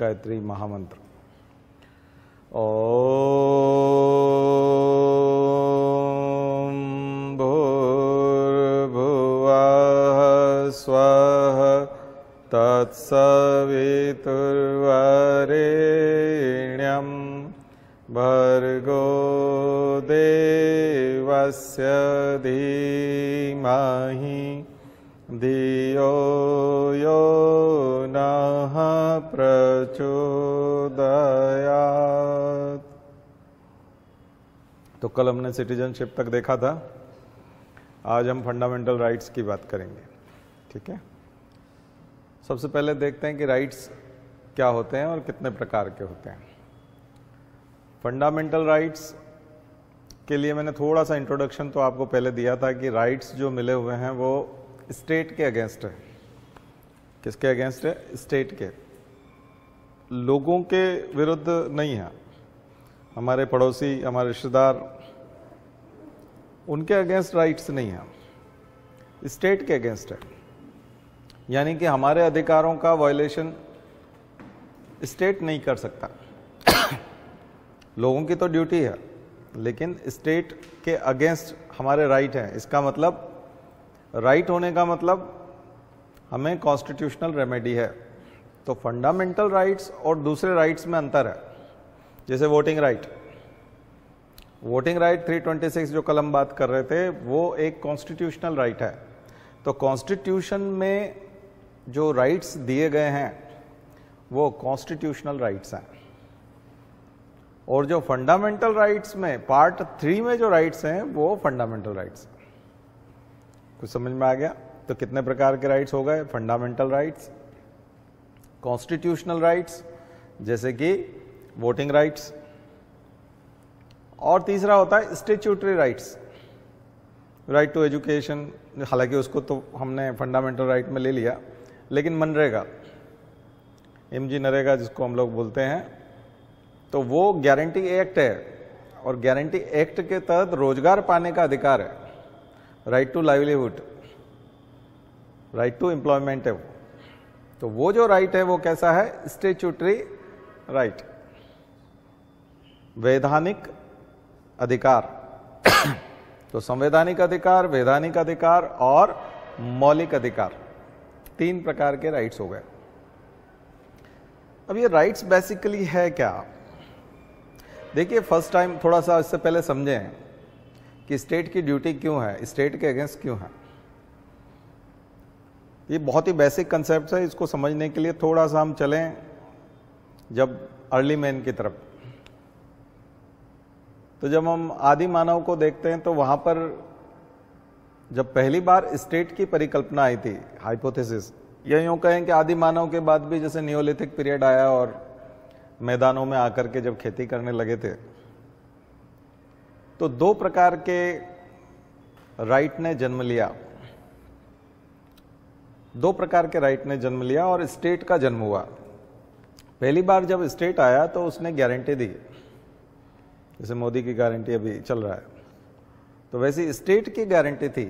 गायत्री महामंत्र। ओम भूर्भुवः स्वः तत्सवितुर्वरेण्यं भर्गो देवस्य धीमहि धियो यो नः प्रचोदयात्। तो कल हमने सिटीजनशिप तक देखा था, आज हम फंडामेंटल राइट्स की बात करेंगे। ठीक है, सबसे पहले देखते हैं कि राइट्स क्या होते हैं और कितने प्रकार के होते हैं। फंडामेंटल राइट्स के लिए मैंने थोड़ा सा इंट्रोडक्शन तो आपको पहले दिया था कि राइट्स जो मिले हुए हैं वो स्टेट के अगेंस्ट है। किसके अगेंस्ट है? स्टेट के, लोगों के विरुद्ध नहीं है। हमारे पड़ोसी, हमारे रिश्तेदार, उनके अगेंस्ट राइट्स नहीं है, स्टेट के अगेंस्ट है। यानी कि हमारे अधिकारों का वायलेशन स्टेट नहीं कर सकता। लोगों की तो ड्यूटी है, लेकिन स्टेट के अगेंस्ट हमारे राइट हैं। इसका मतलब राइट होने का मतलब हमें कॉन्स्टिट्यूशनल रेमेडी है। तो फंडामेंटल राइट्स और दूसरे राइट्स में अंतर है। जैसे वोटिंग राइट, 326 जो कल हम बात कर रहे थे, वो एक कॉन्स्टिट्यूशनल राइट है। तो कॉन्स्टिट्यूशन में जो राइट्स दिए गए हैं वो कॉन्स्टिट्यूशनल राइट्स हैं, और जो फंडामेंटल राइट्स में पार्ट 3 में जो राइट्स हैं वो फंडामेंटल राइट्स। कुछ समझ में आ गया? तो कितने प्रकार के राइट्स हो गए? फंडामेंटल राइट्स, कॉन्स्टिट्यूशनल राइट्स जैसे कि वोटिंग राइट्स, और तीसरा होता है statutory rights, right to education. हालांकि उसको तो हमने फंडामेंटल राइट में ले लिया, लेकिन मनरेगा, MG नरेगा जिसको हम लोग बोलते हैं, तो वो गारंटी एक्ट है, और गारंटी एक्ट के तहत रोजगार पाने का अधिकार है। Right to livelihood, right to employment है वो। तो वो जो राइट है वो कैसा है? स्टैट्यूटरी राइट, वैधानिक अधिकार। तो संवैधानिक अधिकार, वैधानिक अधिकार और मौलिक अधिकार, 3 प्रकार के राइट्स हो गए। अब ये राइट्स बेसिकली है क्या? देखिए, फर्स्ट टाइम थोड़ा सा इससे पहले समझें कि स्टेट की ड्यूटी क्यों है, स्टेट के अगेंस्ट क्यों है। ये बहुत ही बेसिक कंसेप्ट है, इसको समझने के लिए थोड़ा सा हम चलें जब अर्ली मैन की तरफ। तो जब हम आदि मानव को देखते हैं तो वहां पर जब पहली बार स्टेट की परिकल्पना आई थी, हाइपोथेसिस, या यूं कहें कि आदि मानव के बाद भी जैसे नियोलिथिक पीरियड आया और मैदानों में आकर के जब खेती करने लगे थे, तो 2 प्रकार के राइट ने जन्म लिया। 2 प्रकार के राइट ने जन्म लिया और स्टेट का जन्म हुआ। पहली बार जब स्टेट आया तो उसने गारंटी दी, जैसे मोदी की गारंटी अभी चल रहा है, तो वैसी स्टेट की गारंटी थी।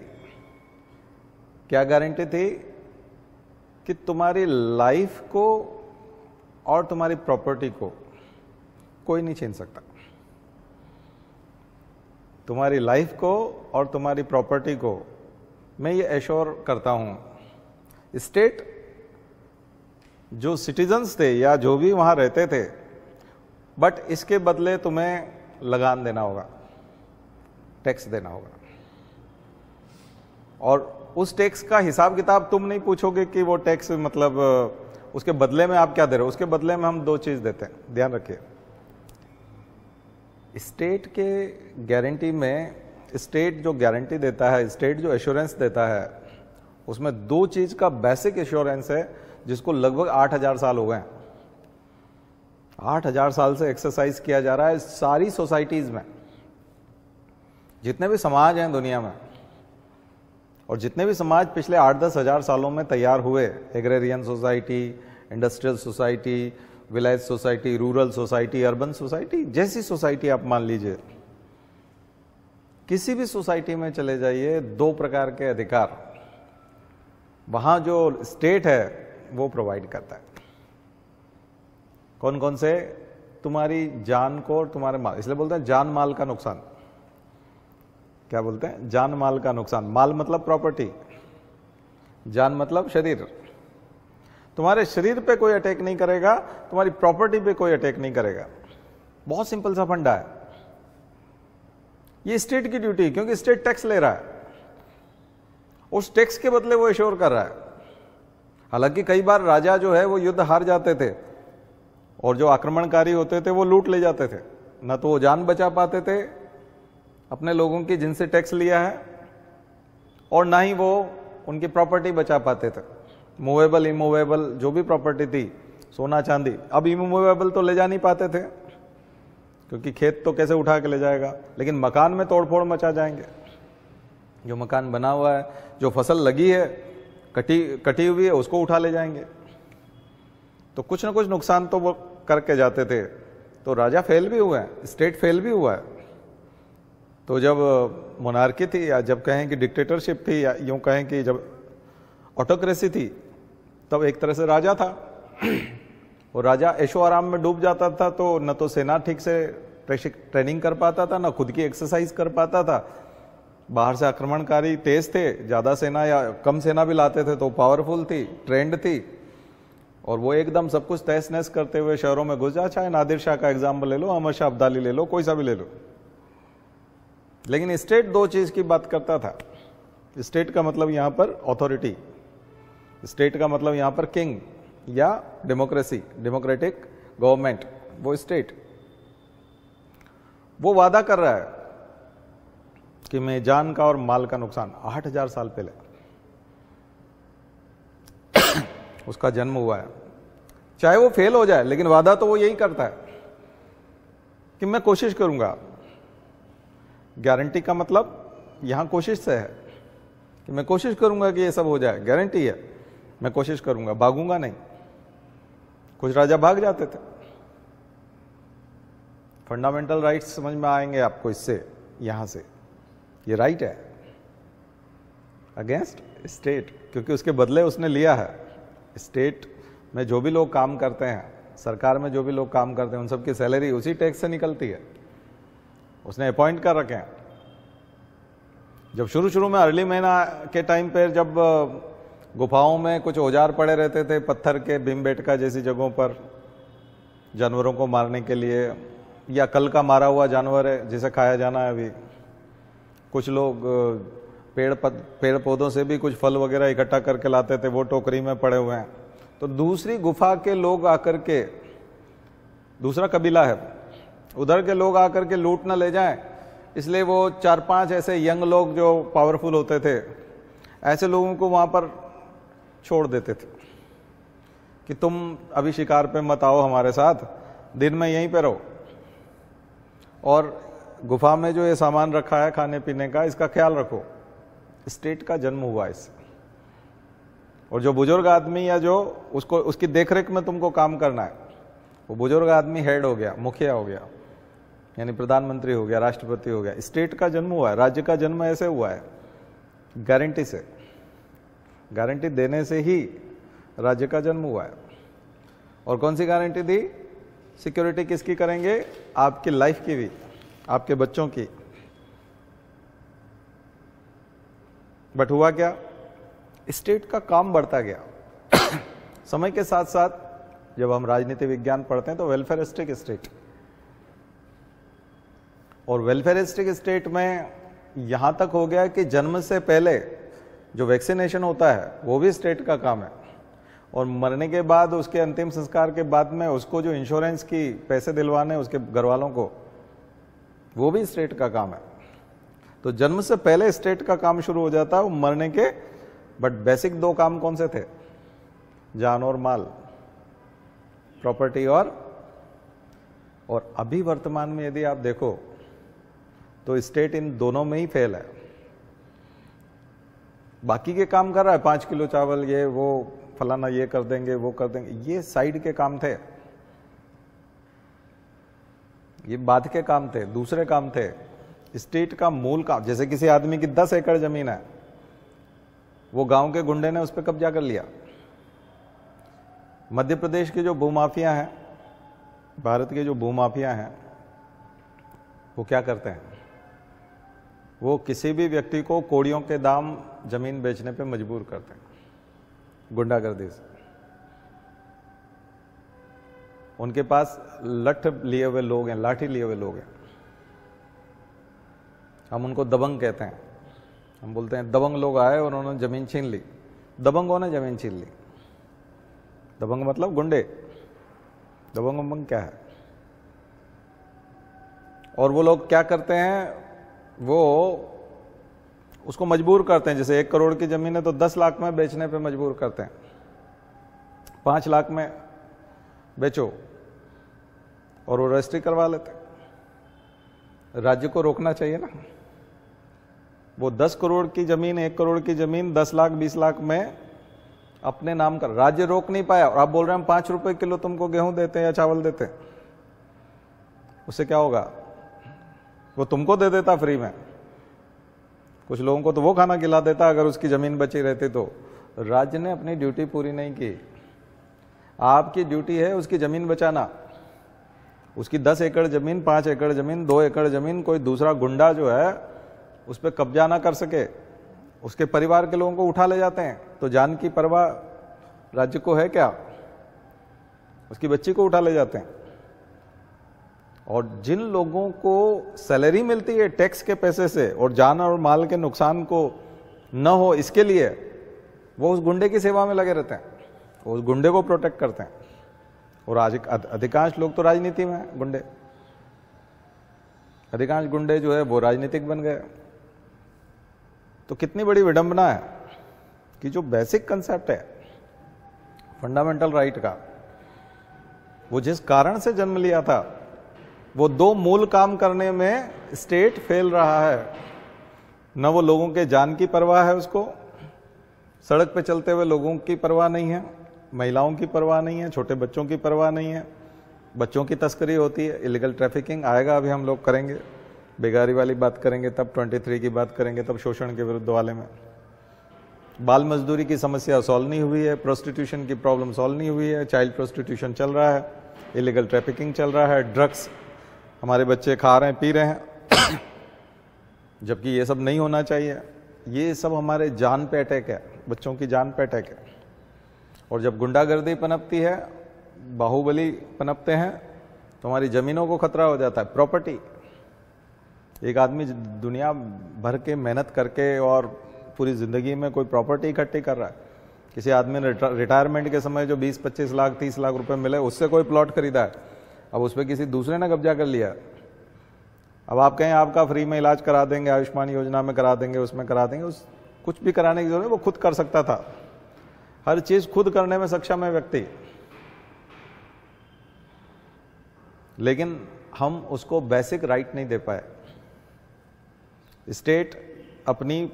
क्या गारंटी थी? कि तुम्हारी लाइफ को और तुम्हारी प्रॉपर्टी को कोई नहीं छीन सकता। तुम्हारी लाइफ को और तुम्हारी प्रॉपर्टी को मैं ये एश्योर करता हूं। स्टेट जो सिटीजन्स थे या जो भी वहां रहते थे, बट इसके बदले तुम्हें लगान देना होगा, टैक्स देना होगा, और उस टैक्स का हिसाब किताब तुम नहीं पूछोगे कि वो टैक्स मतलब उसके बदले में आप क्या दे रहे हो। उसके बदले में हम 2 चीज देते हैं, ध्यान रखिए। स्टेट के गारंटी में, स्टेट जो गारंटी देता है, स्टेट जो एश्योरेंस देता है, उसमें 2 चीज का बेसिक एश्योरेंस है जिसको लगभग 8000 साल हो गए। 8000 साल से एक्सरसाइज किया जा रहा है सारी सोसाइटीज में, जितने भी समाज हैं दुनिया में, और जितने भी समाज पिछले 8-10 हजार सालों में तैयार हुए, agrarian society, industrial society, village society, rural society, urban society, जैसी सोसाइटी आप मान लीजिए, किसी भी सोसाइटी में चले जाइए, 2 प्रकार के अधिकार वहां जो स्टेट है वो प्रोवाइड करता है। कौन कौन से? तुम्हारी जान को और तुम्हारे माल, इसलिए बोलते हैं जान माल का नुकसान। क्या बोलते हैं? जान माल का नुकसान। माल मतलब प्रॉपर्टी, जान मतलब शरीर। तुम्हारे शरीर पे कोई अटैक नहीं करेगा, तुम्हारी प्रॉपर्टी पे कोई अटैक नहीं करेगा। बहुत सिंपल सा फंडा है। ये स्टेट की ड्यूटी है, क्योंकि स्टेट टैक्स ले रहा है, उस टैक्स के बदले वो एश्योर कर रहा है। हालांकि कई बार राजा जो है वो युद्ध हार जाते थे और जो आक्रमणकारी होते थे वो लूट ले जाते थे, ना तो वो जान बचा पाते थे अपने लोगों की जिनसे टैक्स लिया है, और ना ही वो उनकी प्रॉपर्टी बचा पाते थे। मूवेबल इमूवेबल जो भी प्रॉपर्टी थी, सोना चांदी, अब इमूवेबल तो ले जा नहीं पाते थे क्योंकि खेत तो कैसे उठा के ले जाएगा, लेकिन मकान में तोड़फोड़ मचा जाएंगे। जो मकान बना हुआ है, जो फसल लगी है, कटी हुई है, उसको उठा ले जाएंगे। तो कुछ ना कुछ नुकसान तो वो करके जाते थे। तो राजा फेल भी हुए हैं, स्टेट फेल भी हुआ है। तो जब मोनार्की थी, या जब कहें कि डिक्टेटरशिप थी, या यूं कहें कि जब ऑटोक्रेसी थी, तब एक तरह से राजा था और राजा ऐशो आराम में डूब जाता था। तो न तो सेना ठीक से ट्रेनिंग कर पाता था, न खुद की एक्सरसाइज कर पाता था। बाहर से आक्रमणकारी तेज थे, ज्यादा सेना या कम सेना भी लाते थे तो पावरफुल थी, ट्रेंड थी, और वो एकदम सब कुछ तहस नहस करते हुए शहरों में घुस जा। चाहे नादिर शाह का एग्जाम्पल ले लो, अहमद शाह अब्दाली ले लो, कोई सा भी ले लो। लेकिन स्टेट दो चीज की बात करता था। स्टेट का मतलब यहां पर ऑथोरिटी, स्टेट का मतलब यहां पर किंग या डेमोक्रेसी, डेमोक्रेटिक गवर्नमेंट, वो स्टेट। वो वादा कर रहा है कि मैं जान का और माल का नुकसान, 8000 साल पहले उसका जन्म हुआ है। चाहे वो फेल हो जाए, लेकिन वादा तो वो यही करता है कि मैं कोशिश करूंगा। गारंटी का मतलब यहां कोशिश से है कि मैं कोशिश करूंगा कि ये सब हो जाए, गारंटी है, मैं कोशिश करूंगा, भागूंगा नहीं। कुछ राजा भाग जाते थे। फंडामेंटल राइट्स समझ में आएंगे आपको इससे, यहां से। ये राइट है अगेंस्ट स्टेट, क्योंकि उसके बदले उसने लिया है। स्टेट में जो भी लोग काम करते हैं, सरकार में जो भी लोग काम करते हैं, उन सबकी सैलरी उसी टैक्स से निकलती है, उसने अपॉइंट कर रखे हैं। जब शुरू में अर्ली महीना के टाइम पे जब गुफाओं में कुछ औजार पड़े रहते थे, पत्थर के, भीमबेटका जैसी जगहों पर, जानवरों को मारने के लिए, या कल का मारा हुआ जानवर है जिसे खाया जाना है अभी। कुछ लोग पेड़ पौधों से भी कुछ फल वगैरह इकट्ठा करके लाते थे, वो टोकरी में पड़े हुए हैं। तो दूसरी गुफा के लोग आकर के, दूसरा कबीला है, उधर के लोग आकर के लूट ना ले जाएं, इसलिए वो 4-5 ऐसे यंग लोग जो पावरफुल होते थे, ऐसे लोगों को वहां पर छोड़ देते थे कि तुम अभी शिकार पे मत आओ हमारे साथ, दिन में यहीं पे रहो, और गुफा में जो ये सामान रखा है खाने पीने का, इसका ख्याल रखो। स्टेट का जन्म हुआ इससे। और जो बुजुर्ग आदमी या जो उसको, उसकी देखरेख में तुमको काम करना है, वो बुजुर्ग आदमी हेड हो गया, मुखिया हो गया, यानी प्रधानमंत्री हो गया, राष्ट्रपति हो गया। स्टेट का जन्म हुआ है, राज्य का जन्म ऐसे हुआ है, गारंटी से। गारंटी देने से ही राज्य का जन्म हुआ है। और कौन सी गारंटी दी? सिक्योरिटी किसकी करेंगे? आपकी लाइफ की भी, आपके बच्चों की। बट हुआ क्या? स्टेट का काम बढ़ता गया। समय के साथ साथ जब हम राजनीति विज्ञान पढ़ते हैं तो वेलफेयरिस्टिक स्टेट, और वेलफेयरिस्टिक स्टेट में यहां तक हो गया कि जन्म से पहले जो वैक्सीनेशन होता है वो भी स्टेट का काम है, और मरने के बाद, उसके अंतिम संस्कार के बाद में उसको जो इंश्योरेंस की पैसे दिलवाने उसके घर वालों को, वो भी स्टेट का काम है। तो जन्म से पहले स्टेट का काम शुरू हो जाता है, मरने के। बट बेसिक 2 काम कौन से थे? जान और माल, प्रॉपर्टी। और अभी वर्तमान में यदि आप देखो तो स्टेट इन दोनों में ही फेल है। बाकी के काम कर रहा है, 5 किलो चावल, ये वो फलाना, ये कर देंगे, वो कर देंगे, ये साइड के काम थे, ये बाद के काम थे, दूसरे काम थे। स्टेट का मूल काम, जैसे किसी आदमी की 10 एकड़ जमीन है, वो गांव के गुंडे ने उस पर कब्जा कर लिया। मध्य प्रदेश की जो भूमाफिया हैं भारत के जो भूमाफिया हैं वो क्या करते हैं, वो किसी भी व्यक्ति को कौड़ियों के दाम जमीन बेचने पे मजबूर करते हैं, गुंडागर्दी से। उनके पास लठ लिए हुए लोग हैं, लाठी लिए हुए लोग हैं, हम उनको दबंग कहते हैं। हम बोलते हैं दबंग लोग आए और उन्होंने जमीन छीन ली, दबंगों ने जमीन छीन ली। दबंग मतलब गुंडे, दबंग क्या है। और वो लोग क्या करते हैं, वो उसको मजबूर करते हैं। जैसे 1 करोड़ की जमीन है तो 10 लाख में बेचने पे मजबूर करते हैं, 5 लाख में बेचो, और वो रजिस्ट्री करवा लेते हैं। राज्य को रोकना चाहिए ना। वो 10 करोड़ की जमीन, 1 करोड़ की जमीन 10 लाख 20 लाख में अपने नाम कर, राज्य रोक नहीं पाया, और आप बोल रहे हैं हम 5 रुपए किलो तुमको गेहूं देते हैं या चावल देते हैं। उससे क्या होगा, वो तुमको दे देता फ्री में, कुछ लोगों को तो वो खाना खिला देता अगर उसकी जमीन बची रहती तो। राज्य ने अपनी ड्यूटी पूरी नहीं की। आपकी ड्यूटी है उसकी जमीन बचाना। उसकी 10 एकड़ जमीन, 5 एकड़ जमीन, 2 एकड़ जमीन कोई दूसरा गुंडा जो है उस पर कब्जा ना कर सके, उसके परिवार के लोगों को उठा ले जाते हैं। तो जान की परवाह राज्य को है क्या, उसकी बच्ची को उठा ले जाते हैं। और जिन लोगों को सैलरी मिलती है टैक्स के पैसे से और जान और माल के नुकसान को न हो इसके लिए, वो उस गुंडे की सेवा में लगे रहते हैं, वो उस गुंडे को प्रोटेक्ट करते हैं। और आज अधिकांश लोग तो राजनीति में हैं, गुंडे, अधिकांश गुंडे जो है वो राजनीतिक बन गए। तो कितनी बड़ी विडंबना है कि जो बेसिक कंसेप्ट है फंडामेंटल राइट का, वो जिस कारण से जन्म लिया था, वो 2 मूल काम करने में स्टेट फेल रहा है। न वो लोगों के जान की परवाह है, उसको सड़क पे चलते हुए लोगों की परवाह नहीं है, महिलाओं की परवाह नहीं है, छोटे बच्चों की परवाह नहीं है। बच्चों की तस्करी होती है, इलीगल ट्रैफिकिंग आएगा, अभी हम लोग करेंगे, बेगारी वाली बात करेंगे, तब 23 की बात करेंगे, तब शोषण के विरुद्ध वाले में। बाल मजदूरी की समस्या सॉल्व नहीं हुई है, प्रोस्टिट्यूशन की प्रॉब्लम सॉल्व नहीं हुई है, चाइल्ड प्रोस्टिट्यूशन चल रहा है, इलीगल ट्रैफिकिंग चल रहा है, ड्रग्स हमारे बच्चे खा रहे हैं, पी रहे हैं, जबकि ये सब नहीं होना चाहिए। ये सब हमारे जान पे अटैक है, बच्चों की जान पे अटैक है। और जब गुंडागर्दी पनपती है, बाहुबली पनपते हैं, तो हमारी जमीनों को खतरा हो जाता है। प्रॉपर्टी, एक आदमी दुनिया भर के मेहनत करके और पूरी जिंदगी में कोई प्रॉपर्टी इकट्ठी कर रहा है। किसी आदमी ने रिटायरमेंट के समय जो 20-25 लाख 30 लाख रुपए मिले, उससे कोई प्लॉट खरीदा है, अब उस पर किसी दूसरे ने कब्जा कर लिया। अब आप कहें आपका फ्री में इलाज करा देंगे, आयुष्मान योजना में करा देंगे, उसमें करा देंगे, उस कुछ भी कराने की जरूरत नहीं, वो खुद कर सकता था। हर चीज खुद करने में सक्षम है व्यक्ति, लेकिन हम उसको बेसिक राइट नहीं दे पाए। स्टेट अपनी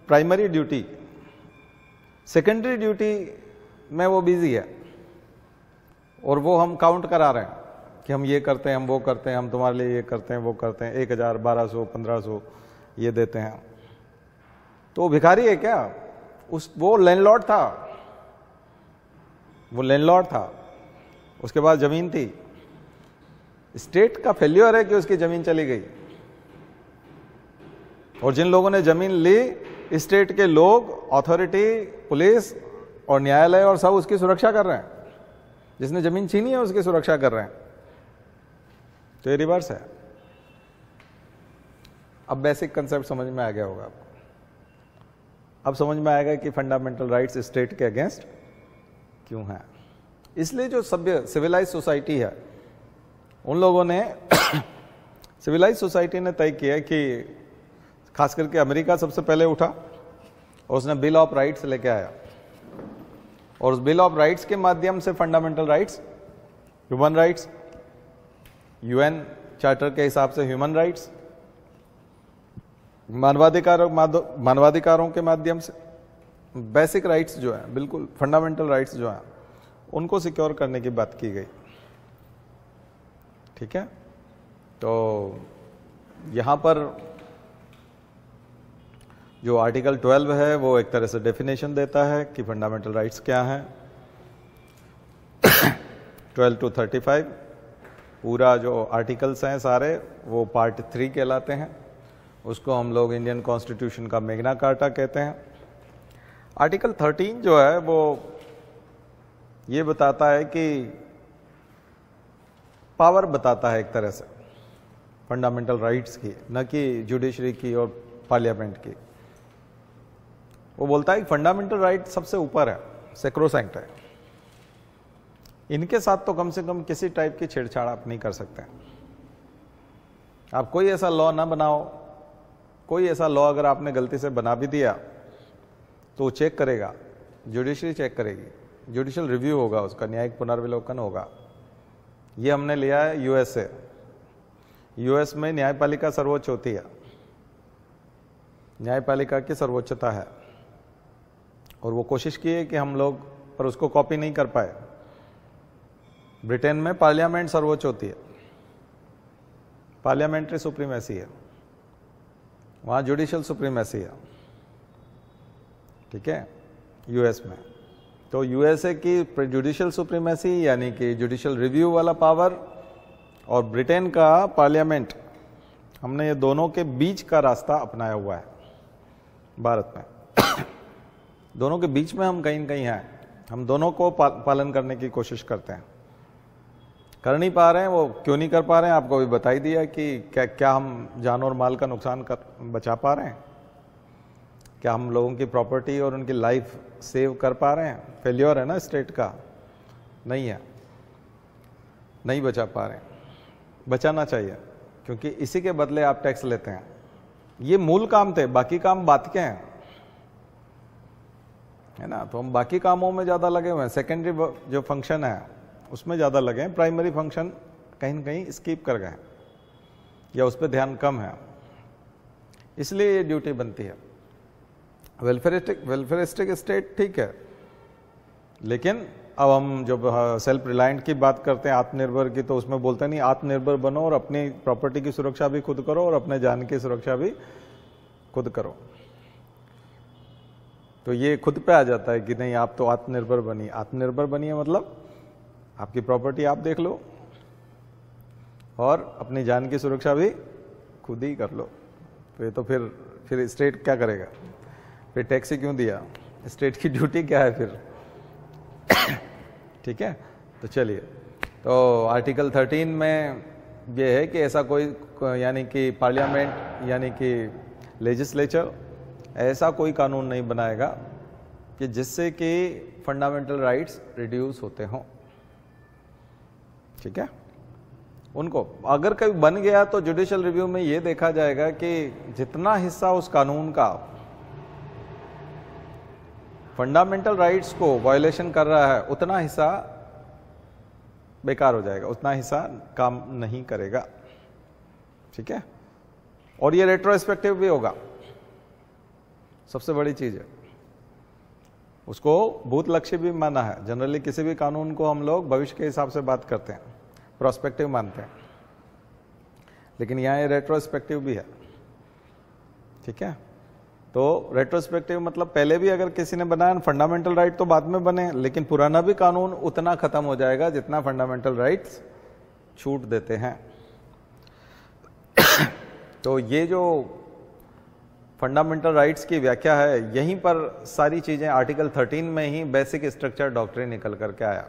प्राइमरी ड्यूटी, सेकेंडरी ड्यूटी में वो बिजी है, और वो हम काउंट करा रहे हैं कि हम ये करते हैं, हम वो करते हैं, हम तुम्हारे लिए ये करते हैं, वो करते हैं, 1000 1200 1500 ये देते हैं। तो वो भिखारी है क्या? वो लैंडलॉर्ड था, वो लैंडलॉर्ड था, उसके पास जमीन थी। स्टेट का फेल्योर है कि उसकी जमीन चली गई। और जिन लोगों ने जमीन ली, स्टेट के लोग, अथॉरिटी, पुलिस और न्यायालय और सब उसकी सुरक्षा कर रहे हैं। जिसने जमीन छीनी है उसकी सुरक्षा कर रहे हैं। तो ये रिवर्स है। अब बेसिक कंसेप्ट समझ में आ गया होगा आपको। अब समझ में आएगा कि फंडामेंटल राइट्स स्टेट के अगेंस्ट क्यों है। इसलिए जो सभ्य सिविलाइज सोसाइटी है, उन लोगों ने सिविलाइज सोसाइटी ने तय किया कि खास करके अमेरिका सबसे पहले उठा और उसने बिल ऑफ राइट्स लेके आया, और उस बिल ऑफ राइट्स के माध्यम से fundamental rights, human rights, UN charter के हिसाब से ह्यूमन राइट्स, मानवाधिकारों के माध्यम से बेसिक राइट्स जो है, बिल्कुल फंडामेंटल राइट्स जो है, उनको सिक्योर करने की बात की गई। ठीक है, तो यहां पर जो आर्टिकल 12 है वो एक तरह से डेफिनेशन देता है कि फंडामेंटल राइट्स क्या हैं। 12 to 35 पूरा जो आर्टिकल्स हैं सारे वो पार्ट 3 कहलाते हैं। उसको हम लोग इंडियन कॉन्स्टिट्यूशन का मैग्ना कार्टा कहते हैं। आर्टिकल 13 जो है वो ये बताता है कि पावर बताता है एक तरह से फंडामेंटल राइट्स की, न कि जुडिशरी की और पार्लियामेंट की। वो बोलता है कि फंडामेंटल राइट सबसे ऊपर है, सैक्रोसैंक्ट है, इनके साथ तो कम से कम किसी टाइप की छेड़छाड़ आप नहीं कर सकते। आप कोई ऐसा लॉ ना बनाओ, कोई ऐसा लॉ अगर आपने गलती से बना भी दिया तो चेक करेगा, जुडिशरी चेक करेगी, जुडिशियल रिव्यू होगा, उसका न्यायिक पुनर्विलोकन होगा। ये हमने लिया है यूएस से। यूएस में न्यायपालिका सर्वोच्च होती है, न्यायपालिका की सर्वोच्चता है, और वो कोशिश की है कि हम लोग पर उसको कॉपी नहीं कर पाए। ब्रिटेन में पार्लियामेंट सर्वोच्च होती है, पार्लियामेंट्री सुप्रीमेसी है, वहां जुडिशियल सुप्रीमेसी है, ठीक है, यूएस में। तो यूएसए की जुडिशियल सुप्रीमेसी यानी कि जुडिशियल रिव्यू वाला पावर और ब्रिटेन का पार्लियामेंट, हमने ये दोनों के बीच का रास्ता अपनाया हुआ है भारत में। दोनों के बीच में हम कहीं न कहीं हैं, हम दोनों को पालन करने की कोशिश करते हैं। कर नहीं पा रहे हैं, वो क्यों नहीं कर पा रहे हैं आपको भी बता ही दिया कि क्या हम जान और माल का नुकसान बचा पा रहे हैं, क्या हम लोगों की प्रॉपर्टी और उनकी लाइफ सेव कर पा रहे हैं। फेल्योर है ना स्टेट का, नहीं है, नहीं बचा पा रहे हैं, बचाना चाहिए, क्योंकि इसी के बदले आप टैक्स लेते हैं। ये मूल काम थे, बाकी काम बात के हैं, है ना। तो हम बाकी कामों में ज्यादा लगे हुए हैं, सेकेंडरी जो फंक्शन है उसमें ज्यादा लगे हैं, प्राइमरी फंक्शन कहीं न कहीं स्किप कर गए या उस पर ध्यान कम है, इसलिए ये ड्यूटी बनती है। वेलफेयरिस्टिक स्टेट ठीक है, लेकिन अब हम जब सेल्फ रिलायंट की बात करते हैं, आत्मनिर्भर की, तो उसमें बोलते नहीं आत्मनिर्भर बनो और अपनी प्रॉपर्टी की सुरक्षा भी खुद करो और अपने जान की सुरक्षा भी खुद करो। तो ये खुद पे आ जाता है कि नहीं आप तो आत्मनिर्भर बनिए। आत्मनिर्भर बनिए मतलब आपकी प्रॉपर्टी आप देख लो और अपनी जान की सुरक्षा भी खुद ही कर लो। तो ये तो फिर स्टेट क्या करेगा, फिर टैक्स ही क्यों दिया, स्टेट की ड्यूटी क्या है फिर। ठीक है, तो चलिए, तो आर्टिकल 13 में ये है कि ऐसा कोई यानी कि पार्लियामेंट यानी कि लेजिस्लेचर ऐसा कोई कानून नहीं बनाएगा कि जिससे कि फंडामेंटल राइट्स रिड्यूस होते हों, ठीक है। उनको अगर कभी बन गया तो जुडिशियल रिव्यू में ये देखा जाएगा कि जितना हिस्सा उस कानून का फंडामेंटल राइट्स को वायोलेशन कर रहा है उतना हिस्सा बेकार हो जाएगा, उतना हिस्सा काम नहीं करेगा, ठीक है। और ये रेट्रोस्पेक्टिव भी होगा, सबसे बड़ी चीज है। उसको भूत लक्ष्य भी माना है। जनरली किसी भी कानून को हम लोग भविष्य के हिसाब से बात करते हैं, प्रोस्पेक्टिव मानते हैं, लेकिन यहां ये रेट्रोस्पेक्टिव भी है, ठीक है। तो रेट्रोस्पेक्टिव मतलब पहले भी अगर किसी ने बनाया फंडामेंटल राइट तो बाद में बने, लेकिन पुराना भी कानून उतना खत्म हो जाएगा जितना फंडामेंटल राइट्स छूट देते हैं। तो ये जो फंडामेंटल राइट्स की व्याख्या है, यहीं पर सारी चीजें आर्टिकल 13 में ही बेसिक स्ट्रक्चर डॉक्ट्रिन निकल करके आया।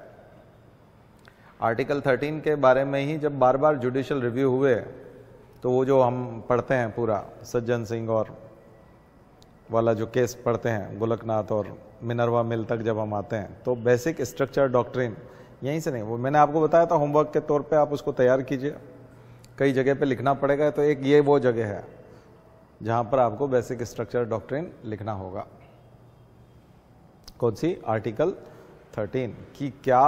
आर्टिकल 13 के बारे में ही जब बार बार जुडिशियल रिव्यू हुए तो वो जो हम पढ़ते हैं पूरा सज्जन सिंह और वाला जो केस पढ़ते हैं, गोलकनाथ और मिनर्वा मिल तक जब हम आते हैं, तो बेसिक स्ट्रक्चर डॉक्ट्रिन यहीं से नहीं, वो मैंने आपको बताया था होमवर्क के तौर पे आप उसको तैयार कीजिए, कई जगह पे लिखना पड़ेगा। तो एक ये वो जगह है जहां पर आपको बेसिक स्ट्रक्चर डॉक्ट्रिन लिखना होगा। कौन सी? आर्टिकल 13 की क्या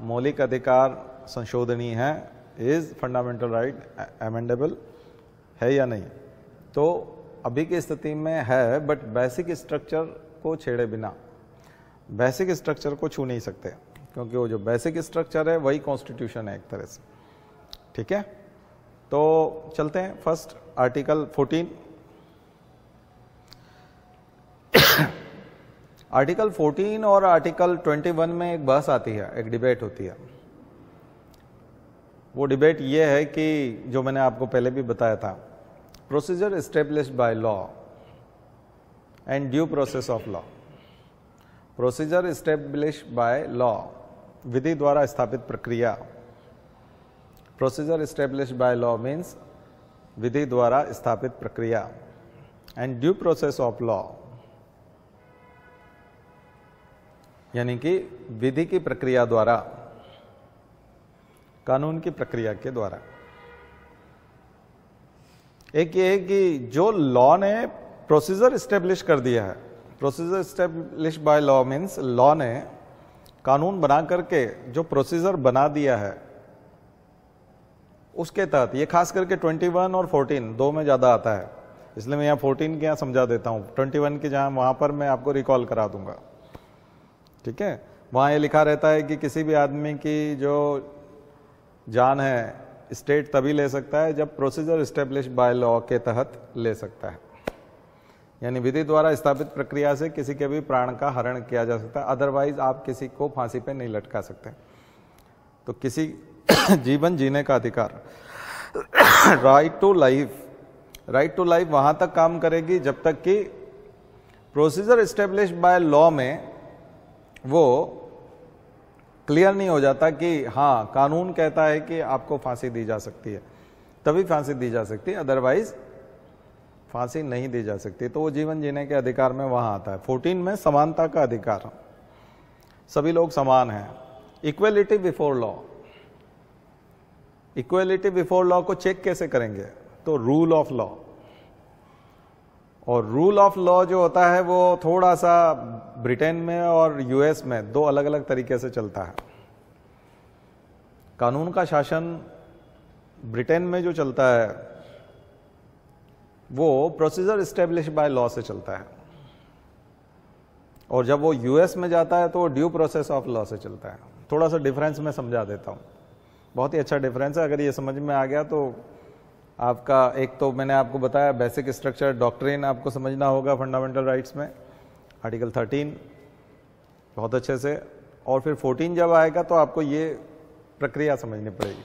मौलिक अधिकार संशोधनीय है, इज फंडामेंटल राइट अमेंडेबल है या नहीं। तो अभी की स्थिति में है, बट बेसिक स्ट्रक्चर को छेड़े बिना, बेसिक स्ट्रक्चर को छू नहीं सकते, क्योंकि वो जो बेसिक स्ट्रक्चर है वही कॉन्स्टिट्यूशन है एक तरह से, ठीक है। तो चलते हैं फर्स्ट आर्टिकल 14। आर्टिकल 14 और आर्टिकल 21 में एक बहस आती है, एक डिबेट होती है। वो डिबेट ये है कि जो मैंने आपको पहले भी बताया था, procedure established by law and due process of law. Procedure established by law, विधि द्वारा स्थापित प्रक्रिया। Procedure established by law means विधि द्वारा स्थापित प्रक्रिया, and due process of law यानी कि विधि की प्रक्रिया द्वारा, कानून की प्रक्रिया के द्वारा। एक ये है कि जो लॉ ने प्रोसीजर एस्टेब्लिश कर दिया है, procedure establish by law means law ने कानून बना करके जो प्रोसीजर बना दिया है उसके तहत, ये खास करके 21 और 14 दो में ज्यादा आता है, इसलिए मैं यहाँ 14 के यहाँ समझा देता हूँ, 21 के जहां वहां पर मैं आपको रिकॉल करा दूंगा। ठीक है, वहां ये लिखा रहता है कि किसी भी आदमी की जो जान है स्टेट तभी ले सकता है जब प्रोसीजर एस्टेब्लिश बाय लॉ के तहत ले सकता है, यानी विधि द्वारा स्थापित प्रक्रिया से किसी के भी प्राण का हरण किया जा सकता है, अदरवाइज आप किसी को फांसी पे नहीं लटका सकते। तो किसी जीवन जीने का अधिकार, right to life, right to life वहां तक काम करेगी जब तक कि प्रोसीजर एस्टेब्लिश बाय लॉ में वो क्लियर नहीं हो जाता कि हाँ कानून कहता है कि आपको फांसी दी जा सकती है, तभी फांसी दी जा सकती है, अदरवाइज फांसी नहीं दी जा सकती। तो वो जीवन जीने के अधिकार में वहां आता है। 14 में समानता का अधिकार, सभी लोग समान हैं। Equality before law, equality before law को चेक कैसे करेंगे? तो रूल ऑफ लॉ, और रूल ऑफ लॉ जो होता है वो थोड़ा सा ब्रिटेन में और यूएस में दो अलग अलग तरीके से चलता है। कानून का शासन ब्रिटेन में जो चलता है वो प्रोसीजर एस्टेब्लिश बाय लॉ से चलता है, और जब वो यूएस में जाता है तो वो ड्यू प्रोसेस ऑफ लॉ से चलता है। थोड़ा सा डिफरेंस मैं समझा देता हूं, बहुत ही अच्छा डिफरेंस है। अगर ये समझ में आ गया तो आपका, एक तो मैंने आपको बताया बेसिक स्ट्रक्चर डॉक्ट्रिन आपको समझना होगा फंडामेंटल राइट्स में, आर्टिकल 13 बहुत अच्छे से, और फिर 14 जब आएगा तो आपको ये प्रक्रिया समझनी पड़ेगी।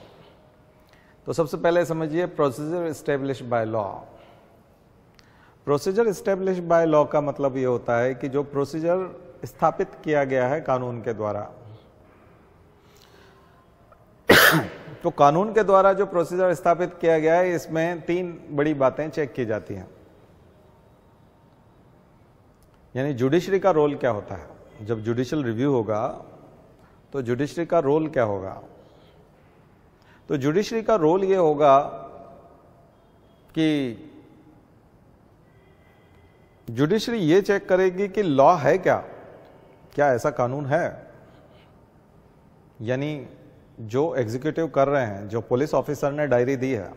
तो सबसे पहले समझिए procedure establish by law. Procedure establish by law का मतलब ये होता है कि जो प्रोसीजर स्थापित किया गया है कानून के द्वारा, तो कानून के द्वारा जो प्रोसीजर स्थापित किया गया है इसमें 3 बड़ी बातें चेक की जाती हैं। यानी जुडिशरी का रोल क्या होता है, जब जुडिशियल रिव्यू होगा तो जुडिशरी का रोल क्या होगा? तो जुडिशरी का रोल ये होगा कि जुडिशरी ये चेक करेगी कि लॉ है क्या ऐसा कानून है। यानी जो एग्जीक्यूटिव कर रहे हैं, जो पुलिस ऑफिसर ने डायरी दी है,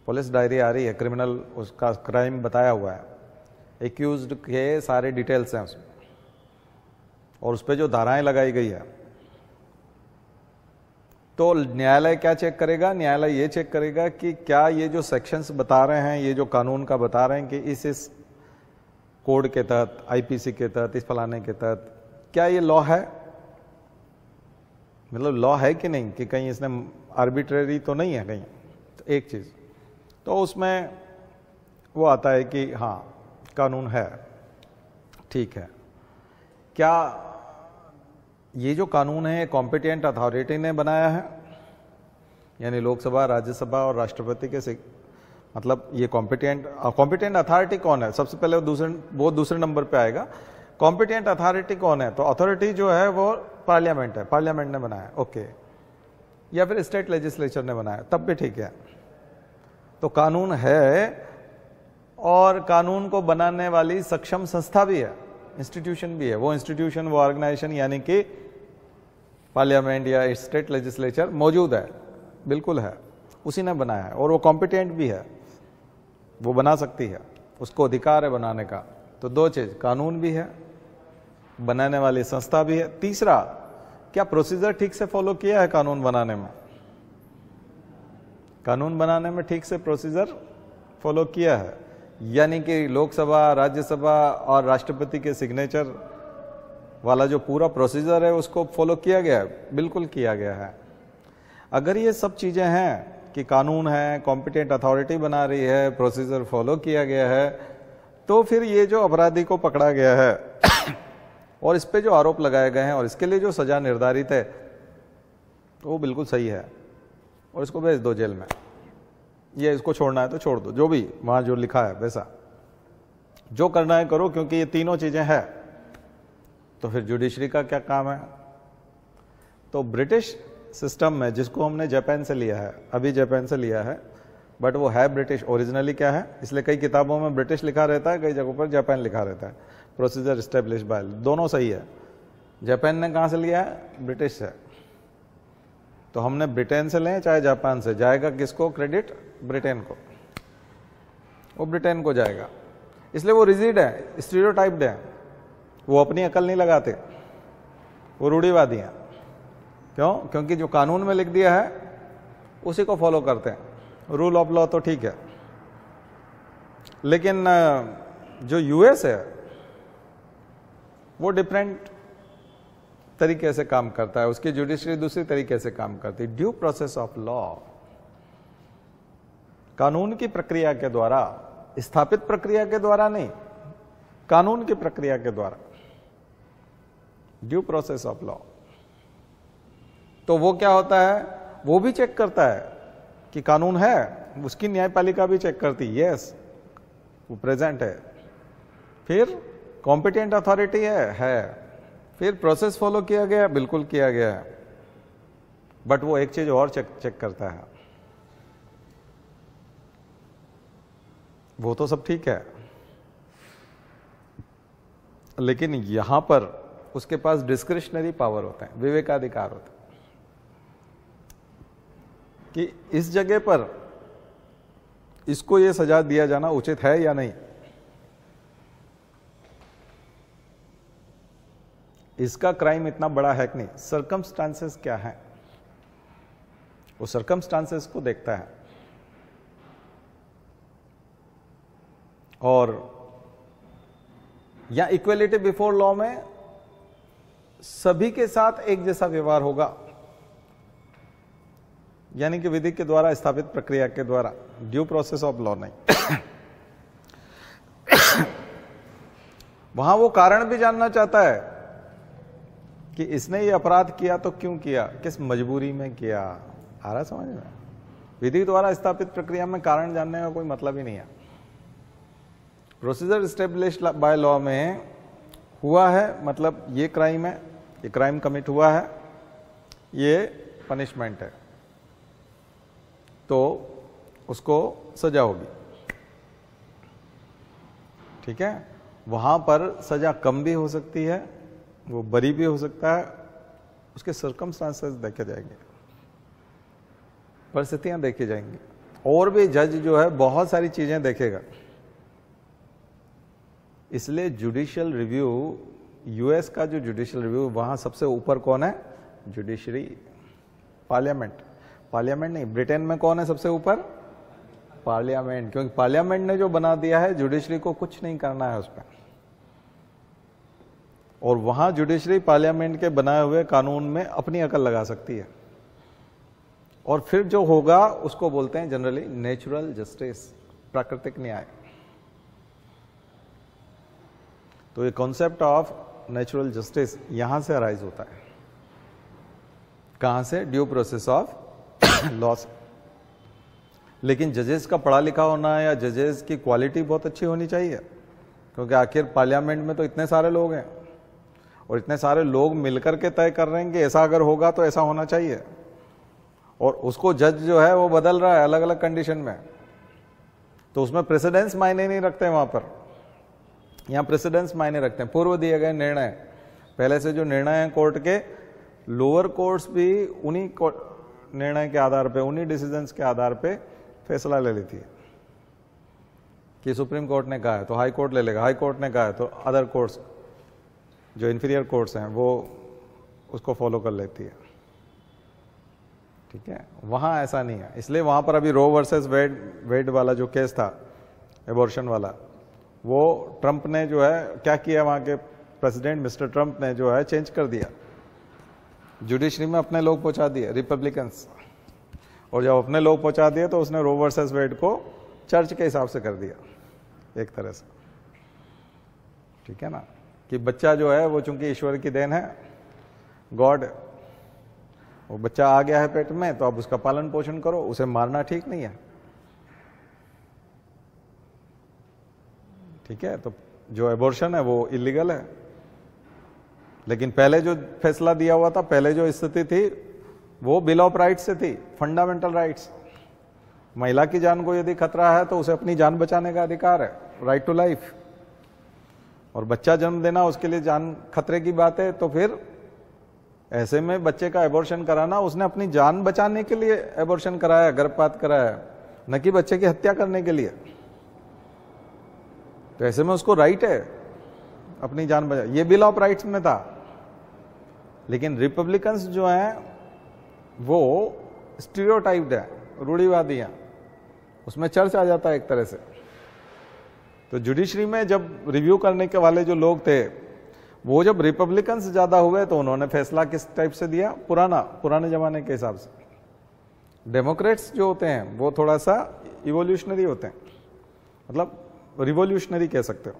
पुलिस डायरी आ रही है, क्रिमिनल उसका क्राइम बताया हुआ है, एक्यूज्ड के सारे डिटेल्स हैं उसमें, और उस पर जो धाराएं लगाई गई है, तो न्यायालय क्या चेक करेगा? न्यायालय ये चेक करेगा कि क्या ये जो सेक्शंस बता रहे हैं, ये जो कानून का बता रहे हैं कि इस कोड के तहत, आईपीसी के तहत, इस फलाने के तहत, क्या ये लॉ है? मतलब लॉ है कि नहीं, कि कहीं इसने आर्बिट्रेरी तो नहीं है कहीं। तो एक चीज तो उसमें वो आता है कि हाँ कानून है, ठीक है। क्या ये जो कानून है कॉम्पिटेंट अथॉरिटी ने बनाया है? यानी लोकसभा, राज्यसभा और राष्ट्रपति के मतलब ये कॉम्पिटेंट अथॉरिटी कौन है? सबसे पहले वो दूसरे नंबर पे आएगा। कॉम्पिटेंट अथॉरिटी कौन है? तो अथॉरिटी जो है वो पार्लियामेंट है, पार्लियामेंट ने बनाया, ओके, या फिर स्टेट लेजिस्लेचर ने बनाया, तब भी ठीक है। तो कानून है, और कानून को बनाने वाली सक्षम संस्था भी है, इंस्टीट्यूशन भी है। वो इंस्टीट्यूशन, वो ऑर्गेनाइजेशन यानी कि पार्लियामेंट या स्टेट लेजिस्लेचर मौजूद है, बिल्कुल है, उसी ने बनाया है, और वो कॉम्पिटेंट भी है, वो बना सकती है, उसको अधिकार है बनाने का। तो दो चीज, कानून भी है, बनाने वाली संस्था भी है। तीसरा, क्या प्रोसीजर ठीक से फॉलो किया है कानून बनाने में? कानून बनाने में ठीक से प्रोसीजर फॉलो किया है, यानी कि लोकसभा, राज्यसभा और राष्ट्रपति के सिग्नेचर वाला जो पूरा प्रोसीजर है उसको फॉलो किया गया है, बिल्कुल किया गया है। अगर ये सब चीजें हैं कि कानून है, कॉम्पिटेंट अथॉरिटी बना रही है, प्रोसीजर फॉलो किया गया है, तो फिर ये जो अपराधी को पकड़ा गया है और इस पे जो आरोप लगाए गए हैं और इसके लिए जो सजा निर्धारित है तो वो बिल्कुल सही है, और इसको भेज दो जेल में, ये इसको छोड़ना है तो छोड़ दो, जो भी वहां जो लिखा है वैसा जो करना है करो, क्योंकि ये तीनों चीजें हैं। तो फिर जुडिशरी का क्या काम है? तो ब्रिटिश सिस्टम में, जिसको हमने जापान से लिया है, अभी जापान से लिया है, बट वो है ब्रिटिश, ओरिजिनली क्या है, इसलिए कई किताबों में ब्रिटिश लिखा रहता है, कई जगहों पर जापान लिखा रहता है। प्रोसीजर एस्टेब्लिश बाय, दोनों सही है। जापान ने कहां से लिया है? ब्रिटिश से। तो हमने ब्रिटेन से लें चाहे जापान से, जाएगा किसको क्रेडिट? ब्रिटेन को, वो ब्रिटेन को जाएगा, इसलिए वो रिजिड है, स्टीरियोटाइप्ड है, वो अपनी अकल नहीं लगाते, वो रूढ़िवादी हैं। क्यों? क्योंकि जो कानून में लिख दिया है उसी को फॉलो करते हैं। रूल ऑफ लॉ तो ठीक है, लेकिन जो यूएस है वो डिफरेंट तरीके से काम करता है, उसकी जुडिशरी दूसरी तरीके से काम करती है। ड्यू प्रोसेस ऑफ लॉ, कानून की प्रक्रिया के द्वारा, स्थापित प्रक्रिया के द्वारा नहीं, कानून की प्रक्रिया के द्वारा, ड्यू प्रोसेस ऑफ लॉ। तो वो क्या होता है? वो भी चेक करता है कि कानून है, उसकी न्यायपालिका भी चेक करती है, यस वो प्रेजेंट है, फिर कॉम्पिटेंट अथॉरिटी है, फिर प्रोसेस फॉलो किया गया, बिल्कुल किया गया है। बट वो एक चीज और चेक करता है, वो तो सब ठीक है, लेकिन यहां पर उसके पास डिस्क्रिशनरी पावर होता है, विवेकाधिकार होता है कि इस जगह पर इसको ये सजा दिया जाना उचित है या नहीं, इसका क्राइम इतना बड़ा है कि नहीं, सर्कमस्टांसेस क्या है, वो सर्कमस्टांसेस को देखता है। और या इक्वलिटी बिफोर लॉ में सभी के साथ एक जैसा व्यवहार होगा, यानी कि विधि के द्वारा स्थापित प्रक्रिया के द्वारा, ड्यू प्रोसेस ऑफ लॉ नहीं। वहां वो कारण भी जानना चाहता है कि इसने ये अपराध किया तो क्यों किया, किस मजबूरी में किया। आ रहा समझ में? विधि द्वारा स्थापित प्रक्रिया में कारण जानने का कोई मतलब ही नहीं है। प्रोसीजर एस्टेब्लिश्ड बाय लॉ में हुआ है, मतलब ये क्राइम है, ये क्राइम कमिट हुआ है, ये पनिशमेंट है, तो उसको सजा होगी, ठीक है। वहां पर सजा कम भी हो सकती है, वो बरी भी हो सकता है, उसके सर्कमस्टांसेस देखे जाएंगे, परिस्थितियां देखी जाएंगी, और भी जज जो है बहुत सारी चीजें देखेगा। इसलिए जुडिशियल रिव्यू, यूएस का जो जुडिशियल रिव्यू, वहां सबसे ऊपर कौन है? Judiciary, parliament. पार्लियामेंट नहीं, ब्रिटेन में कौन है सबसे ऊपर? पार्लियामेंट, क्योंकि पार्लियामेंट ने जो बना दिया है, जुडिशरी को कुछ नहीं करना है उस पर। और वहां जुडिशरी पार्लियामेंट के बनाए हुए कानून में अपनी अकल लगा सकती है, और फिर जो होगा उसको बोलते हैं जनरली नेचुरल जस्टिस, प्राकृतिक न्याय। तो ये कॉन्सेप्ट ऑफ नेचुरल जस्टिस यहां से अराइज होता है। कहां से? ड्यू प्रोसेस ऑफ लॉ से। लेकिन जजेस का पढ़ा लिखा होना या जजेस की क्वालिटी बहुत अच्छी होनी चाहिए, क्योंकि आखिर पार्लियामेंट में तो इतने सारे लोग हैं, और इतने सारे लोग मिलकर के तय कर रहे हैं कि ऐसा अगर होगा तो ऐसा होना चाहिए, और उसको जज जो है वो बदल रहा है अलग अलग कंडीशन में, तो उसमें प्रेसिडेंस मायने नहीं रखते वहां पर। यहां प्रेसिडेंस मायने रखते हैं, पूर्व दिए गए निर्णय, पहले से जो निर्णय है कोर्ट के, लोअर कोर्ट्स भी उन्हीं निर्णय के आधार पे, उन्हीं डिसीजंस के आधार पे फैसला ले लेती है कि सुप्रीम कोर्ट ने कहा है तो हाई कोर्ट ले लेगा, हाई कोर्ट ने कहा है तो अदर कोर्ट्स जो इंफीरियर कोर्ट्स हैं वो उसको फॉलो कर लेती है, ठीक है। वहां ऐसा नहीं है, इसलिए वहां पर अभी रो वर्सेस वेड वाला जो केस था, एबॉर्शन वाला, वो ट्रंप ने जो है क्या किया, वहां के प्रेसिडेंट मिस्टर ट्रंप ने जो है चेंज कर दिया, जुडिशरी में अपने लोग पहुंचा दिए, रिपब्लिकन्स, और जब अपने लोग पहुंचा दिए तो उसने रो वर्सेस वेड को चर्च के हिसाब से कर दिया एक तरह से, ठीक है ना, कि बच्चा जो है वो चूंकि ईश्वर की देन है, गॉड, वो बच्चा आ गया है पेट में तो अब उसका पालन पोषण करो, उसे मारना ठीक नहीं है, ठीक है। तो जो एबॉर्शन है वो इलीगल है, लेकिन पहले जो फैसला दिया हुआ था, पहले जो स्थिति थी वो बिल ऑफ राइट्स से थी, फंडामेंटल राइट्स। महिला की जान को यदि खतरा है तो उसे अपनी जान बचाने का अधिकार है, राइट टू लाइफ। और बच्चा जन्म देना उसके लिए जान खतरे की बात है, तो फिर ऐसे में बच्चे का एबॉर्शन कराना, उसने अपनी जान बचाने के लिए एबॉर्शन कराया, गर्भपात कराया, न कि बच्चे की हत्या करने के लिए। तो ऐसे में उसको राइट है अपनी जान बचा, ये बिल ऑफ राइट्स में था। लेकिन रिपब्लिकन्स जो हैं वो स्टीरियोटाइप्ड है, रूढ़िवादी हैं, उसमें चर्च आ जाता है एक तरह से। तो जुडिशरी में जब रिव्यू करने के वाले जो लोग थे, वो जब रिपब्लिकन्स ज्यादा हुए तो उन्होंने फैसला किस टाइप से दिया, पुराने जमाने के हिसाब से। डेमोक्रेट्स जो होते हैं वो थोड़ा सा इवोल्यूशनरी होते हैं, मतलब रिवोल्यूशनरी कह सकते हो,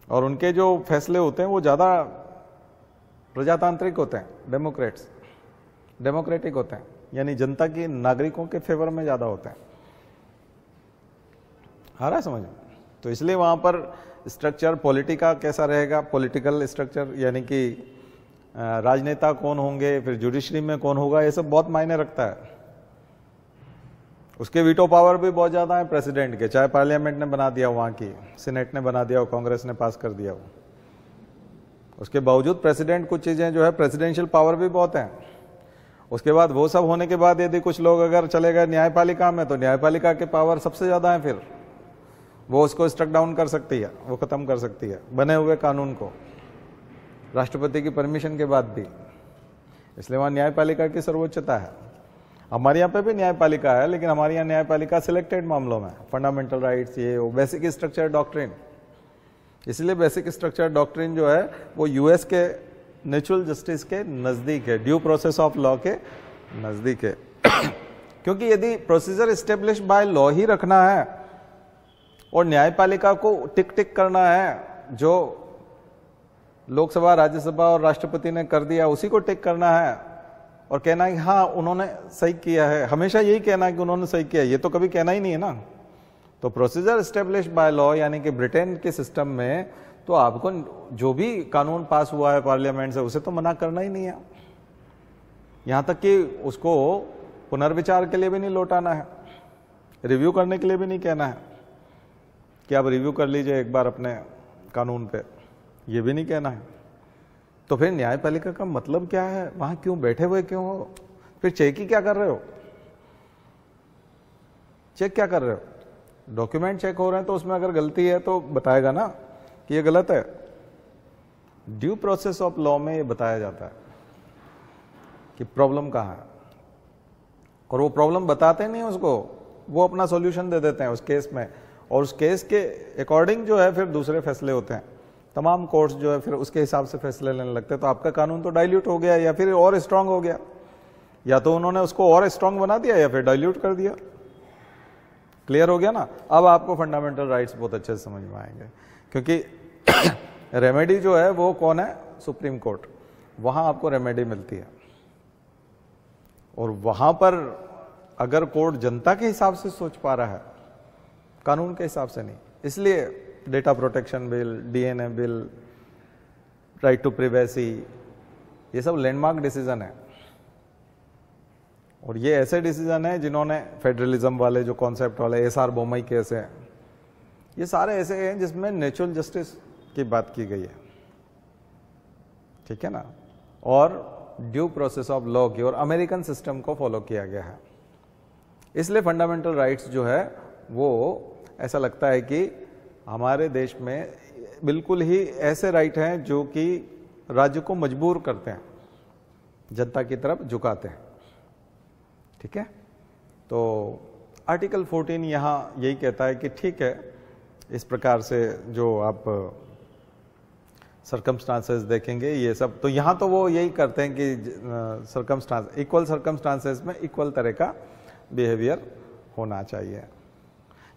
और उनके जो फैसले होते हैं वो ज्यादा प्रजातांत्रिक होते हैं। डेमोक्रेटिक होते हैं, यानी जनता की, नागरिकों के फेवर में ज्यादा होते हैं। आ रहा है समझ में? तो इसलिए वहां पर स्ट्रक्चर पॉलिटिका कैसा रहेगा, पॉलिटिकल स्ट्रक्चर, यानी कि राजनेता कौन होंगे, फिर जुडिशरी में कौन होगा, ये सब बहुत मायने रखता है। उसके वीटो पावर भी बहुत ज्यादा है प्रेसिडेंट के, चाहे पार्लियामेंट ने बना दिया, वहां की सीनेट ने बना दिया, कांग्रेस ने पास कर दिया, उसके बावजूद प्रेसिडेंट कुछ चीजें जो है प्रेसिडेंशियल पावर भी बहुत है। उसके बाद वो सब होने के बाद यदि कुछ लोग अगर चले गए न्यायपालिका में, तो न्यायपालिका के पावर सबसे ज्यादा है, फिर वो उसको स्ट्रक डाउन कर सकती है, वो खत्म कर सकती है बने हुए कानून को, राष्ट्रपति की परमिशन के बाद भी। इसलिए वहां न्यायपालिका की सर्वोच्चता है। हमारे यहाँ पे भी न्यायपालिका है, लेकिन हमारे यहाँ न्यायपालिका सिलेक्टेड मामलों में, फंडामेंटल राइट्स, ये वो बेसिक स्ट्रक्चर डॉक्ट्रिन। इसलिए बेसिक स्ट्रक्चर डॉक्ट्रिन जो है वो यूएस के नेचुरल जस्टिस के नजदीक है, ड्यू प्रोसेस ऑफ लॉ के नजदीक है। क्योंकि यदि प्रोसीजर स्टेब्लिश बाय लॉ ही रखना है और न्यायपालिका को टिक टिक करना है, जो लोकसभा, राज्यसभा और राष्ट्रपति ने कर दिया उसी को टिक करना है और कहना है कि हाँ उन्होंने सही किया है, हमेशा यही कहना है कि उन्होंने सही किया, ये तो कभी कहना ही नहीं है ना। तो प्रोसीजर स्टेब्लिश बाय लॉ, यानी कि ब्रिटेन के सिस्टम में तो आपको जो भी कानून पास हुआ है पार्लियामेंट से, उसे तो मना करना ही नहीं है, यहां तक कि उसको पुनर्विचार के लिए भी नहीं लौटाना है, रिव्यू करने के लिए भी नहीं कहना है कि आप रिव्यू कर लीजिए एक बार अपने कानून पे, ये भी नहीं कहना है। तो फिर न्यायपालिका का मतलब क्या है, वहां क्यों बैठे हुए क्यों हो, फिर चेक ही क्या कर रहे हो, चेक क्या कर रहे हो? डॉक्यूमेंट चेक हो रहे हैं तो उसमें अगर गलती है तो बताएगा ना कि ये गलत है। ड्यू प्रोसेस ऑफ लॉ में ये बताया जाता है कि प्रॉब्लम कहां है, और वो प्रॉब्लम बताते नहीं उसको, वो अपना सॉल्यूशन दे देते हैं उस केस में, और उस केस के अकॉर्डिंग जो है फिर दूसरे फैसले होते हैं। तमाम कोर्ट्स जो है फिर उसके हिसाब से फैसले लेने लगते हैं। तो आपका कानून तो डाइल्यूट हो गया या फिर और स्ट्रांग हो गया, या तो उन्होंने उसको और स्ट्रांग बना दिया या फिर डाइल्यूट कर दिया। क्लियर हो गया ना? अब आपको फंडामेंटल राइट्स बहुत अच्छे से समझ में आएंगे, क्योंकि रेमेडी जो है वो कौन है? Supreme court. वहां आपको रेमेडी मिलती है, और वहां पर अगर कोर्ट जनता के हिसाब से सोच पा रहा है, कानून के हिसाब से नहीं, इसलिए data protection bill, DNA bill, right to privacy, ये सब लैंडमार्क डिसीजन है। और ये ऐसे डिसीजन है जिन्होंने फेडरलिज्म वाले जो कॉन्सेप्ट वाले एसआर बोमई केस है, ये सारे ऐसे हैं जिसमें नेचुरल जस्टिस की बात की गई है, ठीक है ना, और ड्यू प्रोसेस ऑफ लॉ की और अमेरिकन सिस्टम को फॉलो किया गया है। इसलिए फंडामेंटल राइट्स जो है वो ऐसा लगता है कि हमारे देश में बिल्कुल ही ऐसे राइट हैं जो कि राज्य को मजबूर करते हैं, जनता की तरफ झुकाते हैं, ठीक है। तो आर्टिकल 14 यहां यही कहता है कि ठीक है, इस प्रकार से जो आप सर्कमस्टांसेस देखेंगे ये सब। तो यहाँ तो वो यही करते हैं कि सर्कमस्टांस इक्वल सर्कमस्टांसेस में इक्वल तरह का बिहेवियर होना चाहिए,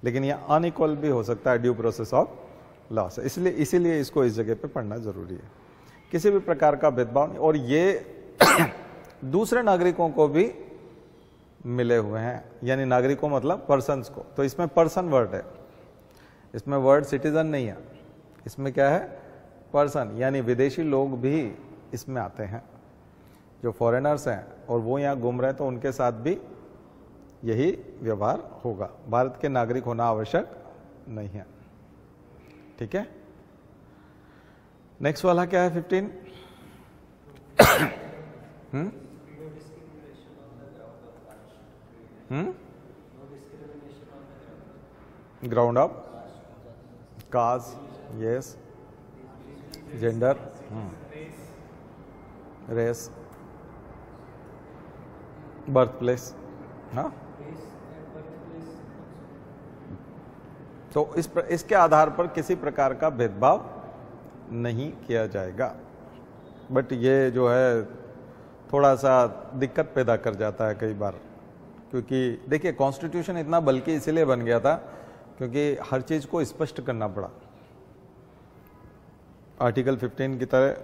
लेकिन यह अनइक्वल भी हो सकता है ड्यू प्रोसेस ऑफ लॉ से। इसीलिए इसको इस जगह पे पढ़ना जरूरी है। किसी भी प्रकार का भेदभाव नहीं, और ये दूसरे नागरिकों को भी मिले हुए हैं, यानी नागरिकों मतलब पर्सन्स को। तो इसमें पर्सन वर्ड है, इसमें वर्ड सिटीजन नहीं है, इसमें क्या है पर्सन, यानी विदेशी लोग भी इसमें आते हैं जो फॉरेनर्स हैं और वो यहाँ घूम रहे हैं, तो उनके साथ भी यही व्यवहार होगा। भारत के नागरिक होना आवश्यक नहीं है। ठीक है, नेक्स्ट वाला क्या है 15? Ground of caste, yes, gender, race, birth place. हाँ, तो इसके आधार पर किसी प्रकार का भेदभाव नहीं किया जाएगा। बट ये जो है थोड़ा सा दिक्कत पैदा कर जाता है कई बार, क्योंकि देखिए कॉन्स्टिट्यूशन इतना बल्कि इसीलिए बन गया था क्योंकि हर चीज को स्पष्ट करना पड़ा। आर्टिकल 15 की तरह,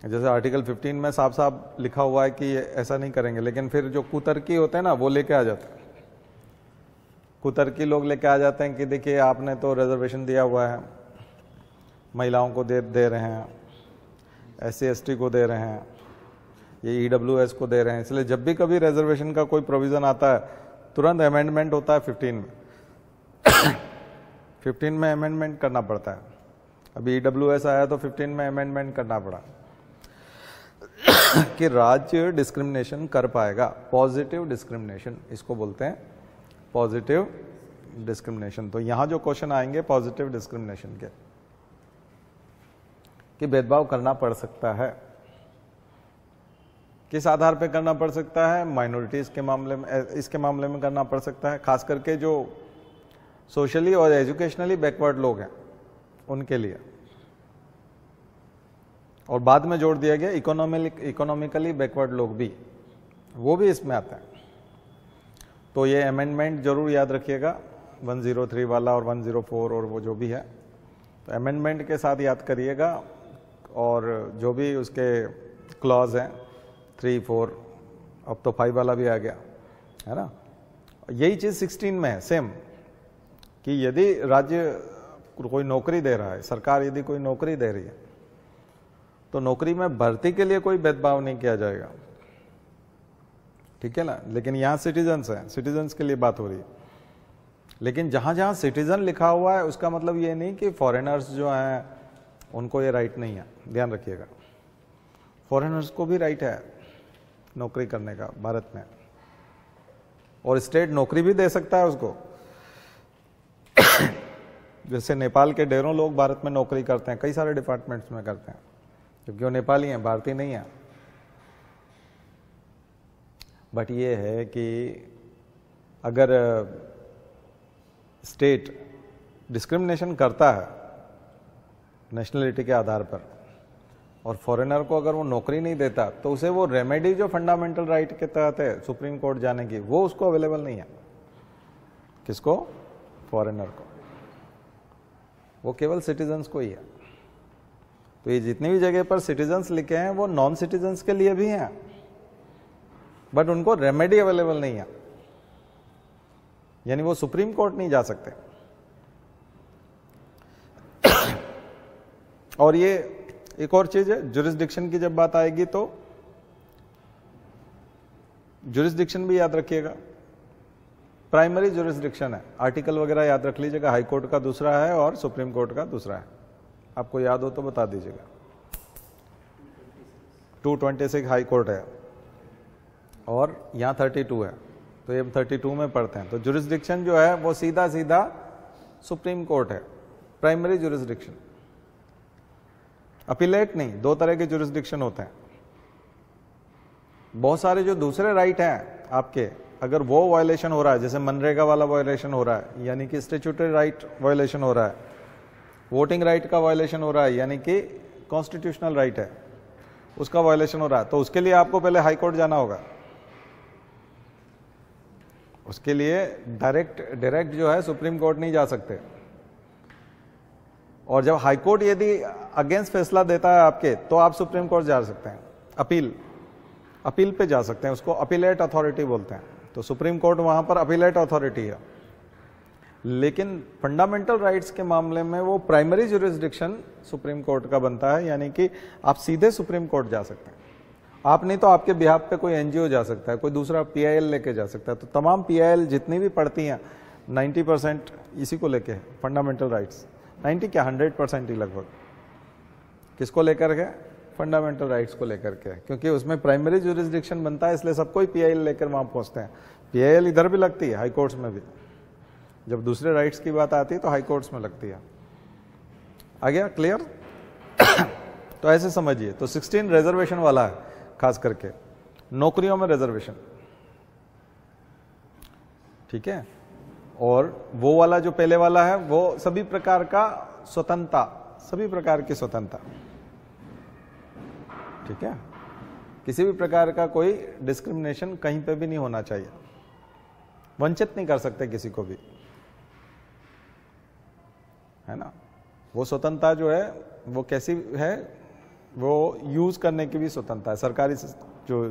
जैसे आर्टिकल 15 में साफ साफ लिखा हुआ है कि ऐसा नहीं करेंगे, लेकिन फिर जो कुतर्की होते हैं ना वो लेके आ जाते हैं। कुतर्की लोग लेके आ जाते हैं कि देखिए आपने तो रिजर्वेशन दिया हुआ है, महिलाओं को दे रहे हैं, SC ST को दे रहे हैं, ये EWS को दे रहे हैं, इसलिए जब भी कभी रिजर्वेशन का कोई प्रोविजन आता है तुरंत अमेंडमेंट होता है 15 में। 15 में अमेंडमेंट करना पड़ता है। अभी EWS आया तो 15 में अमेंडमेंट करना पड़ा कि राज्य डिस्क्रिमिनेशन कर पाएगा। पॉजिटिव डिस्क्रिमिनेशन इसको बोलते हैं, पॉजिटिव डिस्क्रिमिनेशन। तो यहां जो क्वेश्चन आएंगे पॉजिटिव डिस्क्रिमिनेशन के, कि भेदभाव करना पड़ सकता है। किस आधार पे करना पड़ सकता है? माइनॉरिटीज के मामले में, इसके मामले में करना पड़ सकता है, खास करके जो सोशली और एजुकेशनली बैकवर्ड लोग हैं उनके लिए। और बाद में जोड़ दिया गया इकोनॉमिकली बैकवर्ड लोग भी, वो भी इसमें आता है। तो ये अमेंडमेंट जरूर याद रखिएगा, 103 वाला और 104 और वो जो भी है, तो अमेंडमेंट के साथ याद करिएगा। और जो भी उसके क्लॉज हैं 3, 4, अब तो 5 वाला भी आ गया है ना। यही चीज 16 में है सेम, कि यदि राज्य कोई नौकरी दे रहा है, सरकार यदि कोई नौकरी दे रही है, तो नौकरी में भर्ती के लिए कोई भेदभाव नहीं किया जाएगा। ठीक है ना। लेकिन यहां सिटीजन्स हैं, सिटीजन्स के लिए बात हो रही है। लेकिन जहां जहां सिटीजन लिखा हुआ है उसका मतलब ये नहीं कि फॉरेनर्स जो हैं उनको ये राइट नहीं है। ध्यान रखिएगा, फॉरेनर्स को भी राइट है नौकरी करने का भारत में, और स्टेट नौकरी भी दे सकता है उसको। जैसे नेपाल के ढेरों लोग भारत में नौकरी करते हैं, कई सारे डिपार्टमेंट्स में करते हैं, क्योंकि वो नेपाली हैं, भारतीय नहीं है। बट ये है कि अगर स्टेट डिस्क्रिमिनेशन करता है नेशनलिटी के आधार पर, और फॉरेनर को अगर वो नौकरी नहीं देता, तो उसे वो रेमेडी जो फंडामेंटल राइट के तहत है सुप्रीम कोर्ट जाने की, वो उसको अवेलेबल नहीं है। किसको? फॉरेनर को। वो केवल सिटीजन्स को ही है। तो ये जितनी भी जगह पर सिटीजन्स लिखे हैं वो नॉन सिटीजन्स के लिए भी हैं, बट उनको रेमेडी अवेलेबल नहीं है, यानी वो सुप्रीम कोर्ट नहीं जा सकते। और ये एक और चीज है, जुरिस्डिक्शन की जब बात आएगी तो जुरिस्डिक्शन भी याद रखिएगा। प्राइमरी जुरिस्डिक्शन है, आर्टिकल वगैरह याद रख लीजिएगा। हाई कोर्ट का दूसरा है और सुप्रीम कोर्ट का दूसरा है, आपको याद हो तो बता दीजिएगा। 226 हाई कोर्ट है और यहां 32 है, तो ये 32 में पढ़ते हैं। तो जुरिस्डिक्शन जो है वो सीधा सीधा सुप्रीम कोर्ट है, प्राइमरी जुरिस्डिक्शन। अपीलेट नहीं, दो तरह के जुरिस्डिक्शन होते हैं। बहुत सारे जो दूसरे राइट हैं आपके, अगर वो वायलेशन हो रहा है, जैसे मनरेगा वाला वायलेशन हो रहा है, यानी कि स्टैट्यूटरी राइट वायलेशन हो रहा है, वोटिंग राइट का वायलेशन हो रहा है, यानी कि कॉन्स्टिट्यूशनल राइट है, उसका वायलेशन हो रहा है, तो उसके लिए आपको पहले हाई कोर्ट जाना होगा। उसके लिए डायरेक्ट जो है सुप्रीम कोर्ट नहीं जा सकते। और जब हाई कोर्ट यदि अगेंस्ट फैसला देता है आपके, तो आप सुप्रीम कोर्ट जा सकते हैं, अपील पे जा सकते हैं, उसको अपीलेट अथॉरिटी बोलते हैं। तो सुप्रीम कोर्ट वहां पर अपीलेट अथॉरिटी है। लेकिन फंडामेंटल राइट्स के मामले में वो प्राइमरी ज्यूरिसडिक्शन सुप्रीम कोर्ट का बनता है, यानी कि आप सीधे सुप्रीम कोर्ट जा सकते हैं। आप नहीं तो आपके बिहाफ पे कोई एनजीओ जा सकता है, कोई दूसरा पीआईएल लेके जा सकता है। तो तमाम पीआईएल जितनी भी पढ़ती हैं 90% इसी को लेके फंडामेंटल राइट्स, 90 क्या 100% ही लगभग किसको लेकर के, फंडामेंटल राइट्स को लेकर के, क्योंकि उसमें प्राइमरी ज्यूरिसडिक्शन बनता है, इसलिए सबको ही पीआईएल लेकर वहां पहुंचते हैं। पीआईएल इधर भी लगती है, हाई कोर्ट्स में भी, जब दूसरे राइट्स की बात आती है तो हाई कोर्ट्स में लगती है। आ गया क्लियर? तो ऐसे समझिए, तो 16 रिजर्वेशन वाला है, खास करके नौकरियों में रिजर्वेशन, ठीक है। और वो वाला जो पहले वाला है वो सभी प्रकार का स्वतंत्रता, सभी प्रकार की स्वतंत्रता, ठीक है। किसी भी प्रकार का कोई डिस्क्रिमिनेशन कहीं पे भी नहीं होना चाहिए, वंचित नहीं कर सकते किसी को भी, है ना। वो स्वतंत्रता जो है वो कैसी है, वो यूज करने की भी स्वतंत्रता है। सरकारी जो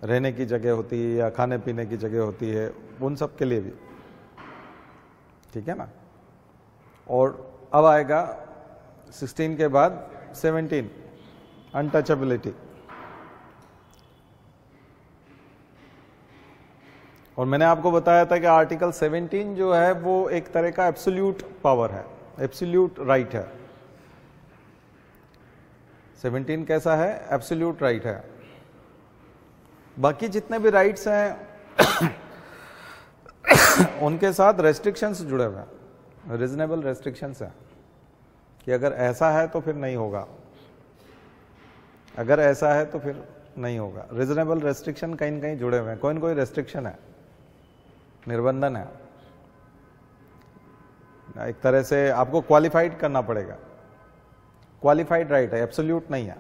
रहने की जगह होती है या खाने पीने की जगह होती है, उन सब के लिए भी, ठीक है ना। और अब आएगा 16 के बाद 17, अनटचेबिलिटी। और मैंने आपको बताया था कि आर्टिकल 17 जो है वो एक तरह का एब्सोल्यूट पावर है, एब्सोल्यूट राइट है। 17 कैसा है? एब्सोल्यूट राइट है। बाकी जितने भी राइट्स हैं उनके साथ रेस्ट्रिक्शंस जुड़े हुए हैं, रीजनेबल रेस्ट्रिक्शंस हैं कि अगर ऐसा है तो फिर नहीं होगा, अगर ऐसा है तो फिर नहीं होगा। रीजनेबल रेस्ट्रिक्शन कहीं न कहीं जुड़े हुए हैं, कोई न कोई रेस्ट्रिक्शन है, निर्बंधन है। एक तरह से आपको क्वालिफाइड करना पड़ेगा, क्वालिफाइड राइट है, एब्सोल्यूट नहीं है।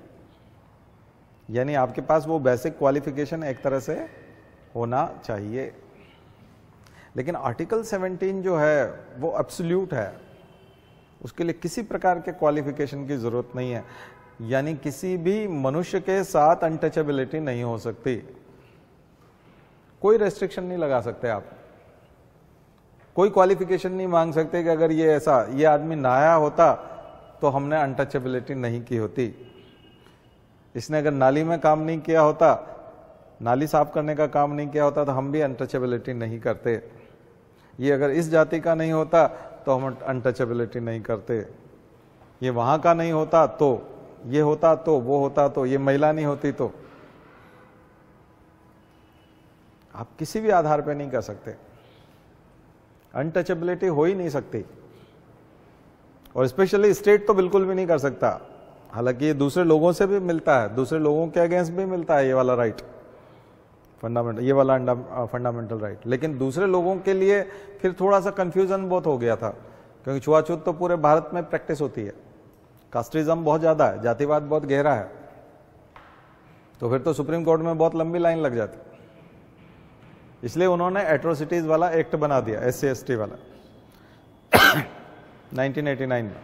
यानी आपके पास वो बेसिक क्वालिफिकेशन एक तरह से होना चाहिए। लेकिन आर्टिकल 17 जो है वो एब्सोल्यूट है, उसके लिए किसी प्रकार के क्वालिफिकेशन की जरूरत नहीं है। यानी किसी भी मनुष्य के साथ अनटचेबिलिटी नहीं हो सकती, कोई रेस्ट्रिक्शन नहीं लगा सकते आप, कोई क्वालिफिकेशन नहीं मांग सकते कि अगर ये ऐसा, ये आदमी नहाया होता तो हमने अनटचेबिलिटी नहीं की होती, इसने अगर नाली में काम नहीं किया होता, नाली साफ करने का काम नहीं किया होता तो हम भी अनटचेबिलिटी नहीं करते, ये अगर इस जाति का नहीं होता तो हम अनटचेबिलिटी नहीं करते, ये वहां का नहीं होता तो ये होता, तो वो होता, तो ये महिला नहीं होती, तो आप किसी भी आधार पे नहीं कर सकते, अनटचेबिलिटी हो ही नहीं सकती। और स्पेशली स्टेट तो बिल्कुल भी नहीं कर सकता। हालांकि ये दूसरे लोगों से भी मिलता है, दूसरे लोगों के अगेंस्ट भी मिलता है ये वाला राइट, फंडामेंटल, ये वाला फंडामेंटल राइट। लेकिन दूसरे लोगों के लिए फिर थोड़ा सा कंफ्यूजन बहुत हो गया था, क्योंकि छुआछूत तो पूरे भारत में प्रैक्टिस होती है, कास्टिज्म बहुत ज्यादा है, जातिवाद बहुत गहरा है, तो फिर तो सुप्रीम कोर्ट में बहुत लंबी लाइन लग जाती। इसलिए उन्होंने एट्रोसिटीज वाला एक्ट बना दिया, SC/ST वाला 1989 में,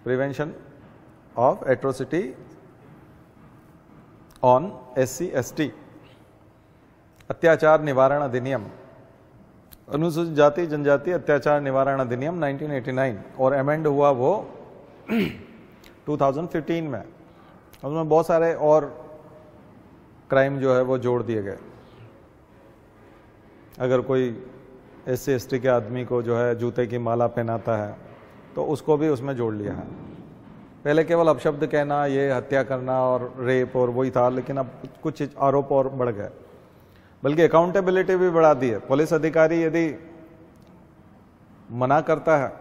prevention of atrocity on SC/ST, अत्याचार निवारण अधिनियम, अनुसूचित जाति जनजाति अत्याचार निवारण अधिनियम 1989, और अमेंड हुआ वो 2015 में। उसमें बहुत सारे और क्राइम जो है वो जोड़ दिए गए। अगर कोई SC/ST के आदमी को जो है जूते की माला पहनाता है तो उसको भी उसमें जोड़ लिया है। पहले केवल अपशब्द कहना, ये हत्या करना और रेप और वही था, लेकिन अब कुछ आरोप और बढ़ गए, बल्कि अकाउंटेबिलिटी भी बढ़ा दी है। पुलिस अधिकारी यदि मना करता है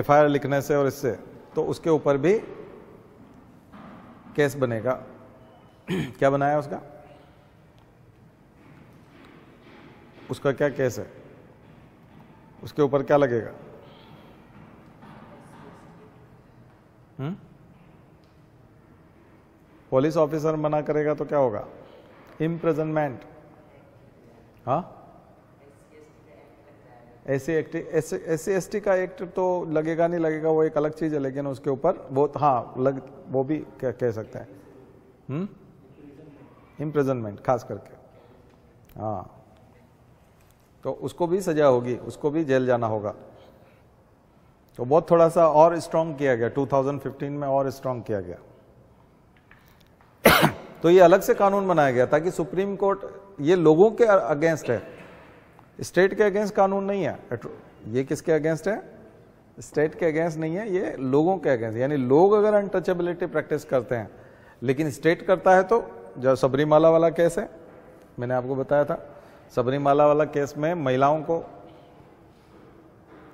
FIR लिखने से और इससे, तो उसके ऊपर भी केस बनेगा। क्या बनाया उसका क्या केस है? उसके ऊपर क्या लगेगा? पुलिस ऑफिसर मना करेगा तो क्या होगा? इम्प्रिजनमेंट। हाँ, SC/ST का एक्ट तो लगेगा नहीं लगेगा, वो एक अलग चीज है, लेकिन उसके ऊपर बहुत, हाँ वो भी क्या कह सकते हैं, इम्प्रिजनमेंट खास करके, हाँ, तो उसको भी सजा होगी, उसको भी जेल जाना होगा। तो बहुत थोड़ा सा और स्ट्रांग किया गया 2015 में, और स्ट्रांग किया गया। तो ये अलग से कानून बनाया गया ताकि सुप्रीम कोर्ट, ये लोगों के अगेंस्ट है, स्टेट के अगेंस्ट कानून नहीं है। ये किसके अगेंस्ट है? स्टेट के अगेंस्ट नहीं है, ये लोगों के अगेंस्ट। यानी लोग अगर अनटचेबिलिटी प्रैक्टिस करते हैं लेकिन स्टेट करता है, तो जो सबरीमाला वाला केस है, मैंने आपको बताया था, सबरीमाला वाला केस में महिलाओं को,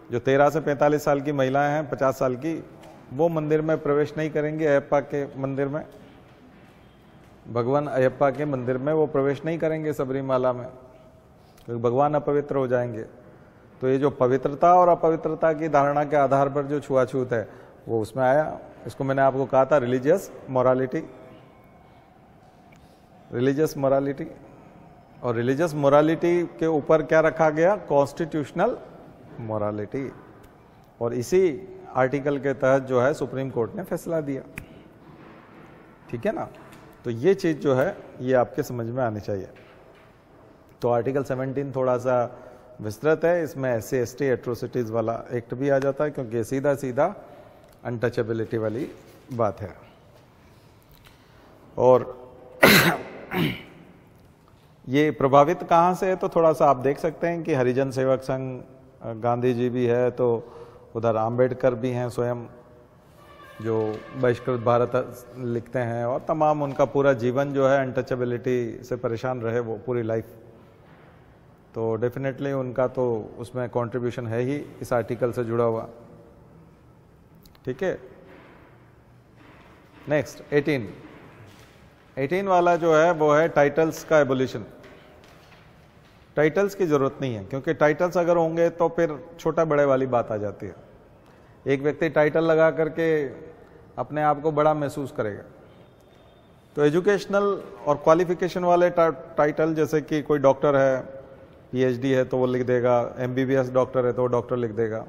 जो 13 से 45 साल की महिलाएं हैं, 50 साल की, वो मंदिर में प्रवेश नहीं करेंगे। अयप्पा के मंदिर में, भगवान अयप्पा के मंदिर में वो प्रवेश नहीं करेंगे सबरीमाला में, क्योंकि भगवान अपवित्र हो जाएंगे। तो ये जो पवित्रता और अपवित्रता की धारणा के आधार पर जो छुआछूत है वो उसमें आया। इसको मैंने आपको कहा था रिलीजियस मोरालिटी, रिलीजियस मोरालिटी। और रिलीजियस मोरालिटी के ऊपर क्या रखा गया? Constitutional morality. और इसी आर्टिकल के तहत जो है सुप्रीम कोर्ट ने फैसला दिया। ठीक है ना? तो ये चीज जो है ये आपके समझ में आनी चाहिए। तो आर्टिकल 17 थोड़ा सा विस्तृत है, इसमें SC/ST एट्रोसिटीज वाला एक्ट भी आ जाता है, क्योंकि सीधा सीधा अनटचेबिलिटी वाली बात है। और ये प्रभावित कहाँ से है? तो थोड़ा सा आप देख सकते हैं कि हरिजन सेवक संघ, गांधी जी भी है, तो उधर आम्बेडकर भी हैं स्वयं, जो बहिष्कृत भारत लिखते हैं, और तमाम उनका पूरा जीवन जो है अनटचेबिलिटी से परेशान रहे वो पूरी लाइफ। तो डेफिनेटली उनका तो उसमें कंट्रीब्यूशन है ही इस आर्टिकल से जुड़ा हुआ। ठीक है, नेक्स्ट 18 वाला जो है वो है टाइटल्स का एबोलिशन। टाइटल्स की जरूरत नहीं है, क्योंकि टाइटल्स अगर होंगे तो फिर छोटा बड़े वाली बात आ जाती है। एक व्यक्ति टाइटल लगा करके अपने आप को बड़ा महसूस करेगा। तो एजुकेशनल और क्वालिफिकेशन वाले टाइटल, जैसे कि कोई डॉक्टर है, PhD है तो वो लिख देगा, MBBS डॉक्टर है तो वो डॉक्टर लिख देगा।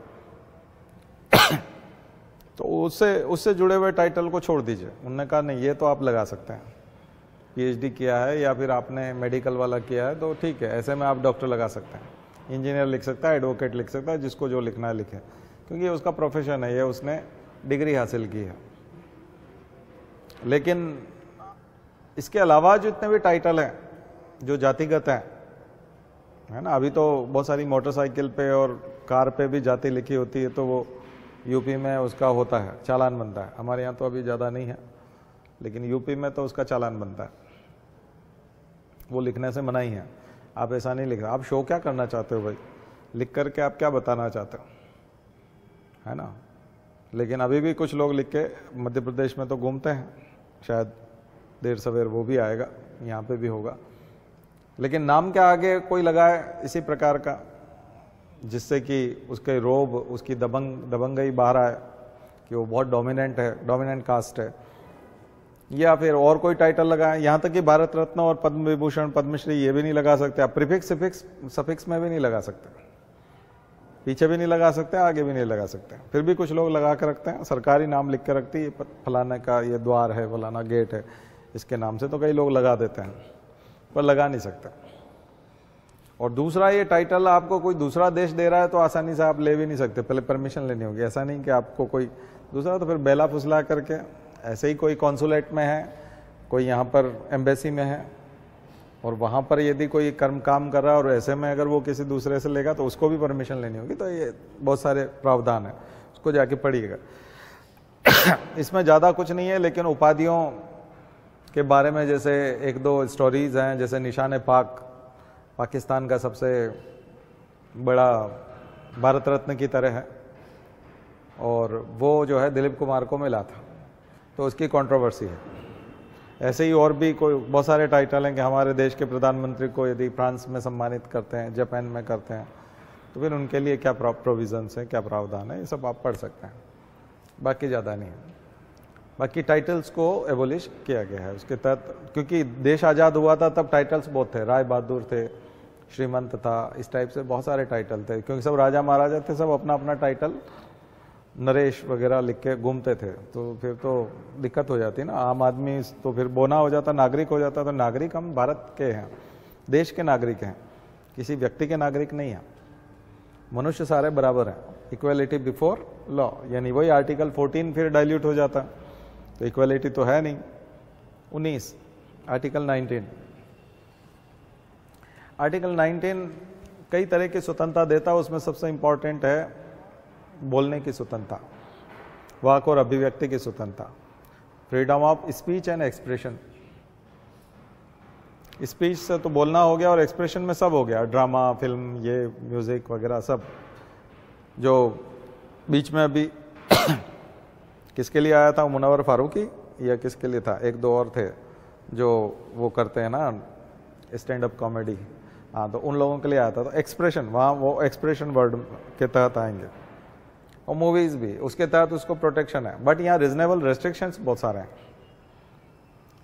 तो उससे जुड़े हुए टाइटल को छोड़ दीजिए। उन्होंने कहा नहीं, ये तो आप लगा सकते हैं, PhD किया है या फिर आपने मेडिकल वाला किया है तो ठीक है, ऐसे में आप डॉक्टर लगा सकते हैं, इंजीनियर लिख सकता है, एडवोकेट लिख सकता है, जिसको जो लिखना है लिखे, क्योंकि ये उसका प्रोफेशन है, ये उसने डिग्री हासिल की है। लेकिन इसके अलावा जितने भी टाइटल हैं जो जातिगत हैं, है ना, अभी तो बहुत सारी मोटरसाइकिल पे और कार पे भी जाति लिखी होती है, तो वो यूपी में उसका होता है, चालान बनता है। हमारे यहाँ तो अभी ज़्यादा नहीं है, लेकिन यूपी में तो उसका चालान बनता है, वो लिखने से मना ही है। आप ऐसा नहीं लिख रहे, आप शो क्या करना चाहते हो भाई, लिख करके आप क्या बताना चाहते हो, है ना। लेकिन अभी भी कुछ लोग लिख के मध्य प्रदेश में तो घूमते हैं, शायद देर सवेर वो भी आएगा, यहाँ पे भी होगा। लेकिन नाम क्या आगे कोई लगाए इसी प्रकार का, जिससे कि उसके रोब, उसकी दबंगई बाहर आए कि वो बहुत डोमिनेंट है, डोमिनेंट कास्ट है, या फिर और कोई टाइटल लगाए। यहाँ तक कि भारत रत्न और पद्म विभूषण, पद्मश्री ये भी नहीं लगा सकते आप, प्रीफिक्स सफिक्स में भी नहीं लगा सकते, पीछे भी नहीं लगा सकते, आगे भी नहीं लगा सकते। फिर भी कुछ लोग लगा के रखते हैं, सरकारी नाम लिख के रखती है, फलाने का ये द्वार है, फलाना गेट है, इसके नाम से तो कई लोग लगा देते हैं, पर लगा नहीं सकते। और दूसरा, ये टाइटल आपको कोई दूसरा देश दे रहा है तो आसानी से आप ले भी नहीं सकते, पहले परमिशन लेनी होगी। ऐसा नहीं कि आपको कोई दूसरा, तो फिर बेला फुसला करके, ऐसे ही कोई कॉन्सुलेट में है, कोई यहाँ पर एम्बेसी में है, और वहाँ पर यदि कोई काम कर रहा है और ऐसे में अगर वो किसी दूसरे से लेगा तो उसको भी परमिशन लेनी होगी। तो ये बहुत सारे प्रावधान है, उसको जाके पढ़िएगा। इसमें ज़्यादा कुछ नहीं है, लेकिन उपाधियों के बारे में जैसे एक दो स्टोरीज हैं, जैसे निशान पाक, पाकिस्तान का सबसे बड़ा भारत रत्न की तरह है, और वो जो है दिलीप कुमार को मिला था, तो उसकी कंट्रोवर्सी है। ऐसे ही और भी कोई बहुत सारे टाइटल हैं कि हमारे देश के प्रधानमंत्री को यदि फ्रांस में सम्मानित करते हैं, जापान में करते हैं, तो फिर उनके लिए क्या प्रोविजंस है, क्या प्रावधान है, ये सब आप पढ़ सकते हैं, बाकी ज़्यादा नहीं है। बाकी टाइटल्स को एबोलिश किया गया है उसके तहत, क्योंकि देश आज़ाद हुआ था तब टाइटल्स बहुत थे, राय बहादुर थे, श्रीमंत था, इस टाइप से बहुत सारे टाइटल थे, क्योंकि सब राजा महाराजा थे, सब अपना अपना टाइटल नरेश वगैरह लिख के घूमते थे, तो फिर तो दिक्कत हो जाती ना, आम आदमी तो फिर बोना हो जाता, नागरिक हो जाता। तो नागरिक हम भारत के हैं, देश के नागरिक हैं, किसी व्यक्ति के नागरिक नहीं हैं। मनुष्य सारे बराबर हैं, इक्वलिटी बिफोर लॉ, यानी वही आर्टिकल 14 फिर डाइल्यूट हो जाता, तो इक्वलिटी तो है नहीं। 19 आर्टिकल 19, आर्टिकल 19 कई तरह की स्वतंत्रता देता है, उसमें सबसे इंपॉर्टेंट है बोलने की स्वतंत्रता, वाक और अभिव्यक्ति की स्वतंत्रता, freedom of speech and expression. Speech से तो बोलना हो गया और एक्सप्रेशन में सब हो गया, ड्रामा, फिल्म, ये म्यूजिक वगैरह सब। जो बीच में अभी किसके लिए आया था, मुनव्वर फारूकी या किसके लिए था, एक दो और थे जो वो करते हैं ना स्टैंड अप कॉमेडी, हाँ, तो उन लोगों के लिए आया था। तो एक्सप्रेशन, वहाँ वो एक्सप्रेशन वर्ड के तहत आएंगे, और मूवीज भी उसके तहत उसको प्रोटेक्शन है। बट यहाँ रीजनेबल रेस्ट्रिक्शंस बहुत सारे हैं,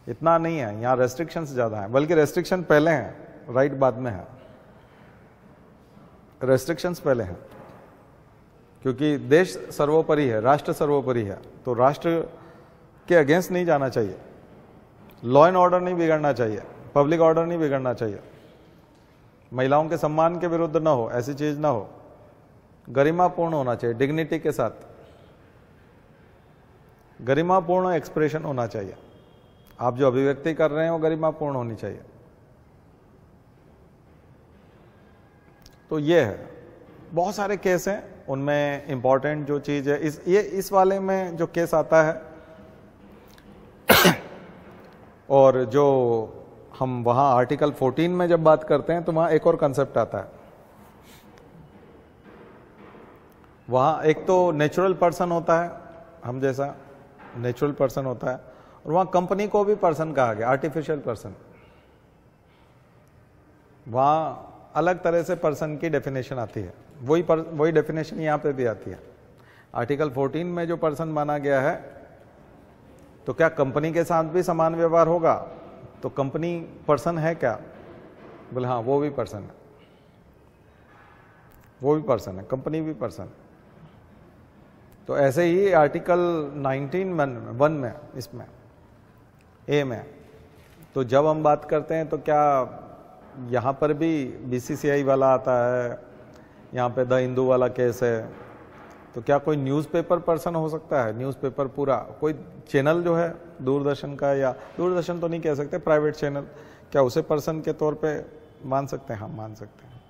इतना नहीं है, यहाँ रेस्ट्रिक्शंस ज़्यादा हैं, बल्कि रेस्ट्रिक्शन पहले हैं, राइट बाद में है। रेस्ट्रिक्शंस पहले हैं, क्योंकि देश सर्वोपरि है, राष्ट्र सर्वोपरि है, तो राष्ट्र के अगेंस्ट नहीं जाना चाहिए, लॉ एंड ऑर्डर नहीं बिगड़ना चाहिए, पब्लिक ऑर्डर नहीं बिगड़ना चाहिए, महिलाओं के सम्मान के विरुद्ध ना हो, ऐसी चीज ना हो, गरिमापूर्ण होना चाहिए, डिग्निटी के साथ गरिमापूर्ण एक्सप्रेशन होना चाहिए। आप जो अभिव्यक्ति कर रहे हैं वो गरिमापूर्ण होनी चाहिए। तो ये है, बहुत सारे केस हैं, उनमें इंपॉर्टेंट जो चीज है इस वाले में जो केस आता है और जो हम वहां आर्टिकल 14 में जब बात करते हैं तो वहां एक और कंसेप्ट आता है। वहां एक तो नेचुरल पर्सन होता है, हम जैसा नेचुरल पर्सन होता है, और वहां कंपनी को भी पर्सन कहा गया, आर्टिफिशियल पर्सन। वहां अलग तरह से पर्सन की डेफिनेशन आती है, वही डेफिनेशन यहां पे भी आती है। आर्टिकल 14 में जो पर्सन माना गया है, तो क्या कंपनी के साथ भी समान व्यवहार होगा? तो कंपनी पर्सन है क्या? बोले हाँ, वो भी पर्सन है, वो भी पर्सन है, कंपनी भी पर्सन। तो ऐसे ही आर्टिकल 19(1) में, इसमें ए में, तो जब हम बात करते हैं तो क्या यहाँ पर भी बीसीसीआई वाला आता है, यहाँ पे द हिंदू वाला केस है, तो क्या कोई न्यूज़पेपर पर्सन हो सकता है? न्यूज़पेपर पूरा कोई चैनल जो है दूरदर्शन का, या दूरदर्शन तो नहीं कह सकते, प्राइवेट चैनल, क्या उसे पर्सन के तौर पे मान सकते हैं? हम मान सकते हैं।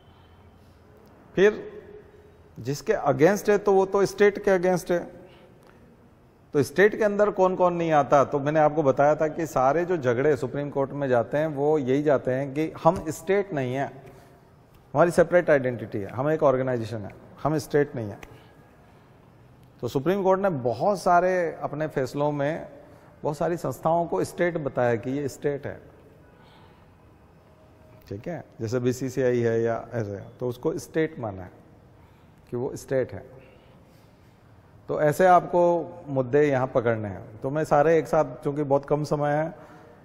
फिर जिसके अगेंस्ट है तो वो तो स्टेट के अगेंस्ट है, तो स्टेट के अंदर कौन कौन नहीं आता? तो मैंने आपको बताया था कि सारे जो झगड़े सुप्रीम कोर्ट में जाते हैं वो यही जाते हैं कि हम स्टेट नहीं है, हमारी सेपरेट आइडेंटिटी है, हम एक ऑर्गेनाइजेशन है, हम स्टेट नहीं है। तो सुप्रीम कोर्ट ने बहुत सारे अपने फैसलों में बहुत सारी संस्थाओं को स्टेट बताया कि ये स्टेट है, ठीक है, जैसे बीसीसीआई है या ऐसे, तो उसको स्टेट माना है कि वो स्टेट है। तो ऐसे आपको मुद्दे यहाँ पकड़ने हैं। तो मैं सारे एक साथ, चूंकि बहुत कम समय है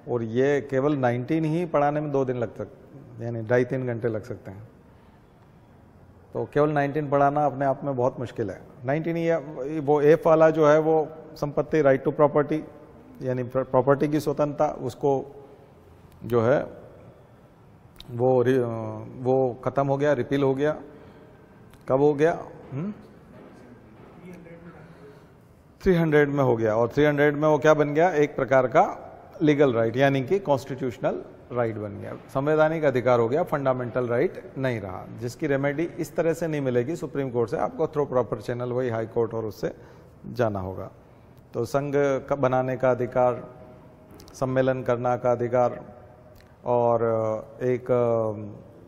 और ये केवल 19 ही पढ़ाने में 2 दिन लग सकते, यानी 2.5-3 घंटे लग सकते हैं, तो केवल 19 पढ़ाना अपने आप में बहुत मुश्किल है। 19 ही वो एफ वाला जो है वो संपत्ति, राइट टू प्रॉपर्टी, यानी प्रॉपर्टी की स्वतंत्रता, उसको जो है वो खत्म हो गया, रिपील हो गया। कब हो गया? 300 में हो गया, और 300 में वो क्या बन गया? एक प्रकार का लीगल राइट, यानी कि कॉन्स्टिट्यूशनल राइट बन गया, संवैधानिक अधिकार हो गया, फंडामेंटल राइट नहीं रहा, जिसकी रेमेडी इस तरह से नहीं मिलेगी सुप्रीम कोर्ट से, आपको थ्रू प्रॉपर चैनल वही हाई कोर्ट और उससे जाना होगा। तो संघ बनाने का अधिकार, सम्मेलन करना का अधिकार, और एक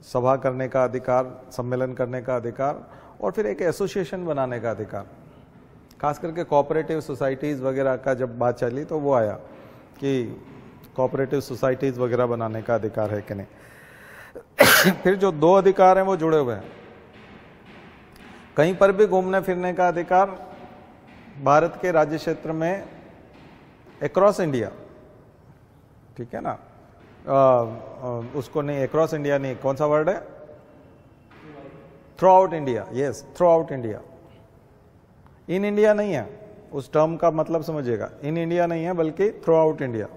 सभा करने का अधिकार, सम्मेलन करने का अधिकार, और फिर एक एसोसिएशन बनाने का अधिकार। खास करके कोऑपरेटिव सोसाइटीज़ वगैरह का जब बात चली तो वो आया कि कोऑपरेटिव सोसाइटीज़ वगैरह बनाने का अधिकार है कि नहीं। फिर जो 2 अधिकार हैं वो जुड़े हुए हैं, कहीं पर भी घूमने फिरने का अधिकार भारत के राज्य क्षेत्र में अक्रॉस इंडिया, ठीक है ना, उसको नहीं, अक्रॉस इंडिया नहीं, कौन सा वर्ड है, through out India, yes, through out India. In India नहीं है, उस टर्म का मतलब समझिएगा, इन इंडिया नहीं है बल्कि through out India.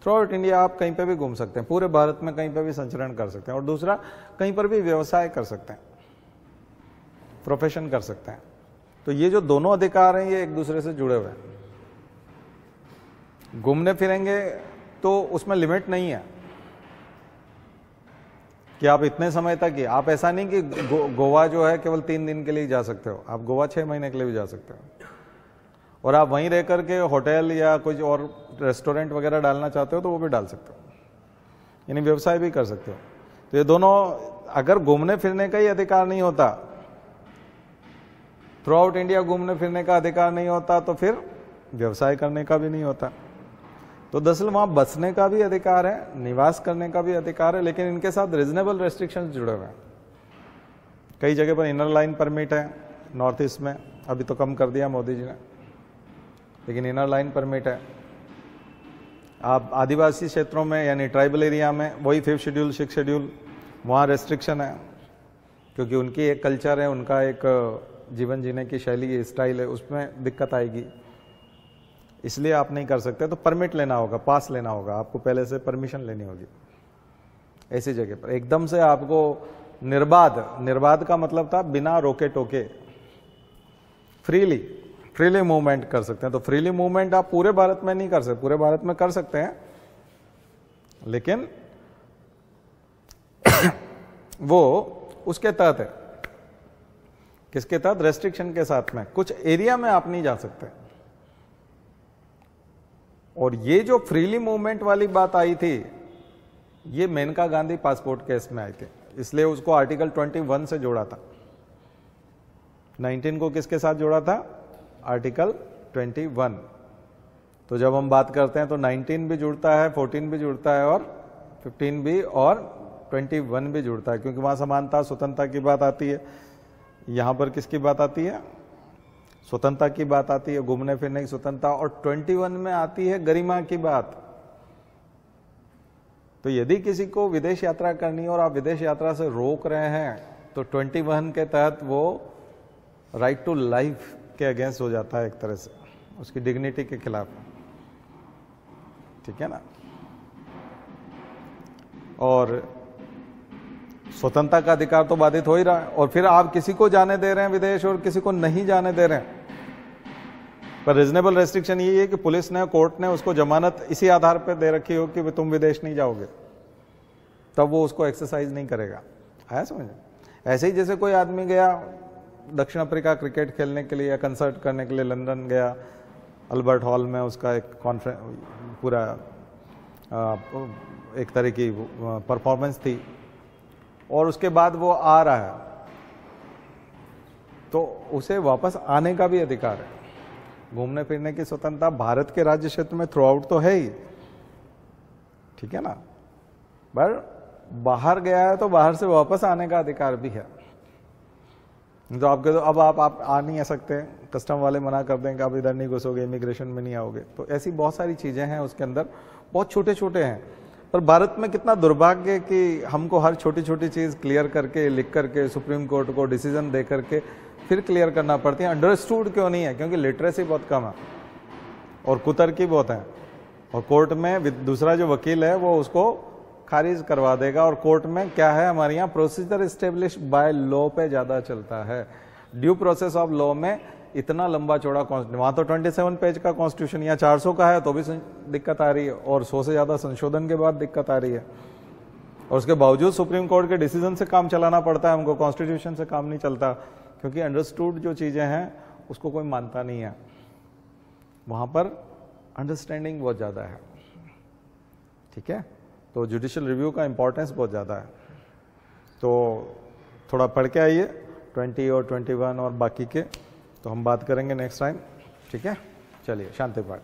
Through out India आप कहीं पे भी घूम सकते हैं, पूरे भारत में कहीं पे भी संचरण कर सकते हैं। और दूसरा, कहीं पर भी व्यवसाय कर सकते हैं, प्रोफेशन कर सकते हैं। तो ये जो दोनों अधिकार हैं ये एक दूसरे से जुड़े हुए हैं। घूमने फिरेंगे तो उसमें लिमिट नहीं है कि आप इतने समय तक ही, आप ऐसा नहीं कि गोवा जो है केवल 3 दिन के लिए जा सकते हो, आप गोवा 6 महीने के लिए भी जा सकते हो। और आप वहीं रह करके होटल या कुछ और रेस्टोरेंट वगैरह डालना चाहते हो तो वो भी डाल सकते हो, यानी व्यवसाय भी कर सकते हो। तो ये दोनों, अगर घूमने फिरने का ही अधिकार नहीं होता, थ्रू आउट इंडिया घूमने फिरने का अधिकार नहीं होता, तो फिर व्यवसाय करने का भी नहीं होता। तो दरअसल वहां बसने का भी अधिकार है, निवास करने का भी अधिकार है, लेकिन इनके साथ रीजनेबल रेस्ट्रिक्शंस जुड़े हुए हैं। कई जगह पर इनर लाइन परमिट है, नॉर्थ ईस्ट में अभी तो कम कर दिया मोदी जी ने, लेकिन इनर लाइन परमिट है। आप आदिवासी क्षेत्रों में यानी ट्राइबल एरिया में वही 5th शेड्यूल 6th शेड्यूल, वहाँ रेस्ट्रिक्शन है, क्योंकि उनकी एक कल्चर है, उनका एक जीवन जीने की शैली स्टाइल है, उसमें दिक्कत आएगी, इसलिए आप नहीं कर सकते। तो परमिट लेना होगा, पास लेना होगा, आपको पहले से परमिशन लेनी होगी। ऐसी जगह पर एकदम से आपको निर्बाध का मतलब था बिना रोके टोके फ्रीली मूवमेंट कर सकते हैं। तो फ्रीली मूवमेंट आप पूरे भारत में नहीं कर सकते, पूरे भारत में कर सकते हैं, लेकिन वो उसके तहत है, किसके तहत, रेस्ट्रिक्शन के साथ में। कुछ एरिया में आप नहीं जा सकते। और ये जो फ्रीली मूवमेंट वाली बात आई थी, ये मेनका गांधी पासपोर्ट केस में आई थी, इसलिए उसको आर्टिकल 21 से जोड़ा था। 19 को किसके साथ जोड़ा था, आर्टिकल 21। तो जब हम बात करते हैं तो 19 भी जुड़ता है, 14 भी जुड़ता है, और 15 भी, और 21 भी जुड़ता है, क्योंकि वहां समानता स्वतंत्रता की बात आती है। यहां पर किसकी बात आती है, स्वतंत्रता की बात आती है, घूमने फिरने की स्वतंत्रता। और 21 में आती है गरिमा की बात। तो यदि किसी को विदेश यात्रा करनी है और आप विदेश यात्रा से रोक रहे हैं, तो 21 के तहत वो राइट टू लाइफ के अगेंस्ट हो जाता है, एक तरह से उसकी डिग्निटी के खिलाफ, ठीक है ना। और स्वतंत्रता का अधिकार तो बाधित हो ही रहा है, और फिर आप किसी को जाने दे रहे हैं विदेश और किसी को नहीं जाने दे रहे हैं। पर रीजनेबल रेस्ट्रिक्शन ये है कि पुलिस ने, कोर्ट ने उसको जमानत इसी आधार पर दे रखी हो कि तुम विदेश नहीं जाओगे, तब वो उसको एक्सरसाइज नहीं करेगा। आया समझ। ऐसे ही जैसे कोई आदमी गया दक्षिण अफ्रीका क्रिकेट खेलने के लिए या कंसर्ट करने के लिए लंदन गया, अल्बर्ट हॉल में उसका एक कॉन्फ्रेंस, पूरा एक तरह की परफॉर्मेंस थी, और उसके बाद वो आ रहा है, तो उसे वापस आने का भी अधिकार है। घूमने फिरने की स्वतंत्रता भारत के राज्य क्षेत्र में थ्रू आउट तो है ही, ठीक है ना, पर बाहर गया है तो बाहर से वापस आने का अधिकार भी है। तो आपके तो अब आप आ नहीं आ सकते, कस्टम वाले मना कर देंगे, आप इधर नहीं घुसोगे, इमिग्रेशन में नहीं आओगे। तो ऐसी बहुत सारी चीजें हैं उसके अंदर, बहुत छोटे छोटे हैं। पर भारत में कितना दुर्भाग्य कि हमको हर छोटी छोटी चीज क्लियर करके, लिख करके, सुप्रीम कोर्ट को डिसीजन दे करके फिर क्लियर करना पड़ती है। अंडरस्टूड क्यों नहीं है, क्योंकि लिटरेसी बहुत कम है और कुतर्की बहुत है, और कोर्ट में दूसरा जो वकील है वो उसको खारिज करवा देगा। और कोर्ट में क्या है, हमारे यहाँ प्रोसीजर एस्टेब्लिश बाय लॉ पे ज्यादा चलता है। ड्यू प्रोसेस ऑफ लॉ में इतना लंबा चौड़ा, वहां तो 27 पेज का कॉन्स्टिट्यूशन, या 400 का है तो भी दिक्कत आ रही है, और 100 से ज्यादा संशोधन के बाद दिक्कत आ रही है। और उसके बावजूद सुप्रीम कोर्ट के डिसीजन से काम चलाना पड़ता है हमको, कॉन्स्टिट्यूशन से काम नहीं चलता, क्योंकि अंडरस्टूड जो चीजें हैं उसको कोई मानता नहीं है। वहां पर अंडरस्टैंडिंग बहुत ज्यादा है, ठीक है। तो जुडिशियल रिव्यू का इंपॉर्टेंस बहुत ज़्यादा है। तो थोड़ा पढ़ के आइए 20 और 21 और बाकी के, तो हम बात करेंगे नेक्स्ट टाइम, ठीक है। चलिए, शांति पाठ।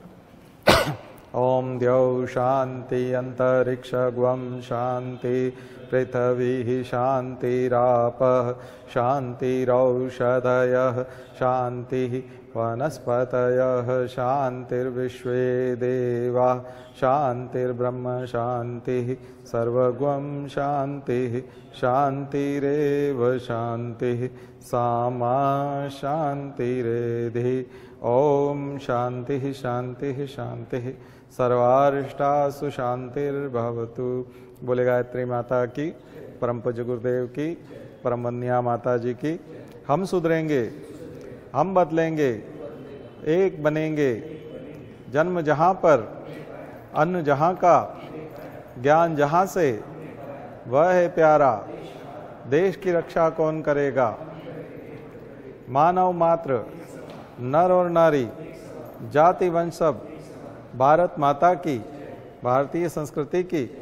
ओम द्यौ शांति अंतरिक्षगुं शांति पृथ्वी शांतिरापः शांतिरौषधयः शांति वनस्पतयः शांतिर्विश्वे देवा शांतिर्ब्रह्म शांति सर्वगुं शांति शांतिरेव शांति सामा शांतिरेधि। ओम शांति शांति शांति सर्वारिष्टासु शांतिर्भवतु। बोले गायत्री माता की, परम पूज्य गुरुदेव की, परम वंदनीय माता जी की। हम सुधरेंगे, हम बदलेंगे, एक बनेंगे। जन्म जहाँ पर, अन्न जहाँ का, ज्ञान जहाँ से, वह है प्यारा। देश की रक्षा कौन करेगा? मानव मात्र, नर और नारी, जाति वंश सब भारत माता की, भारतीय संस्कृति की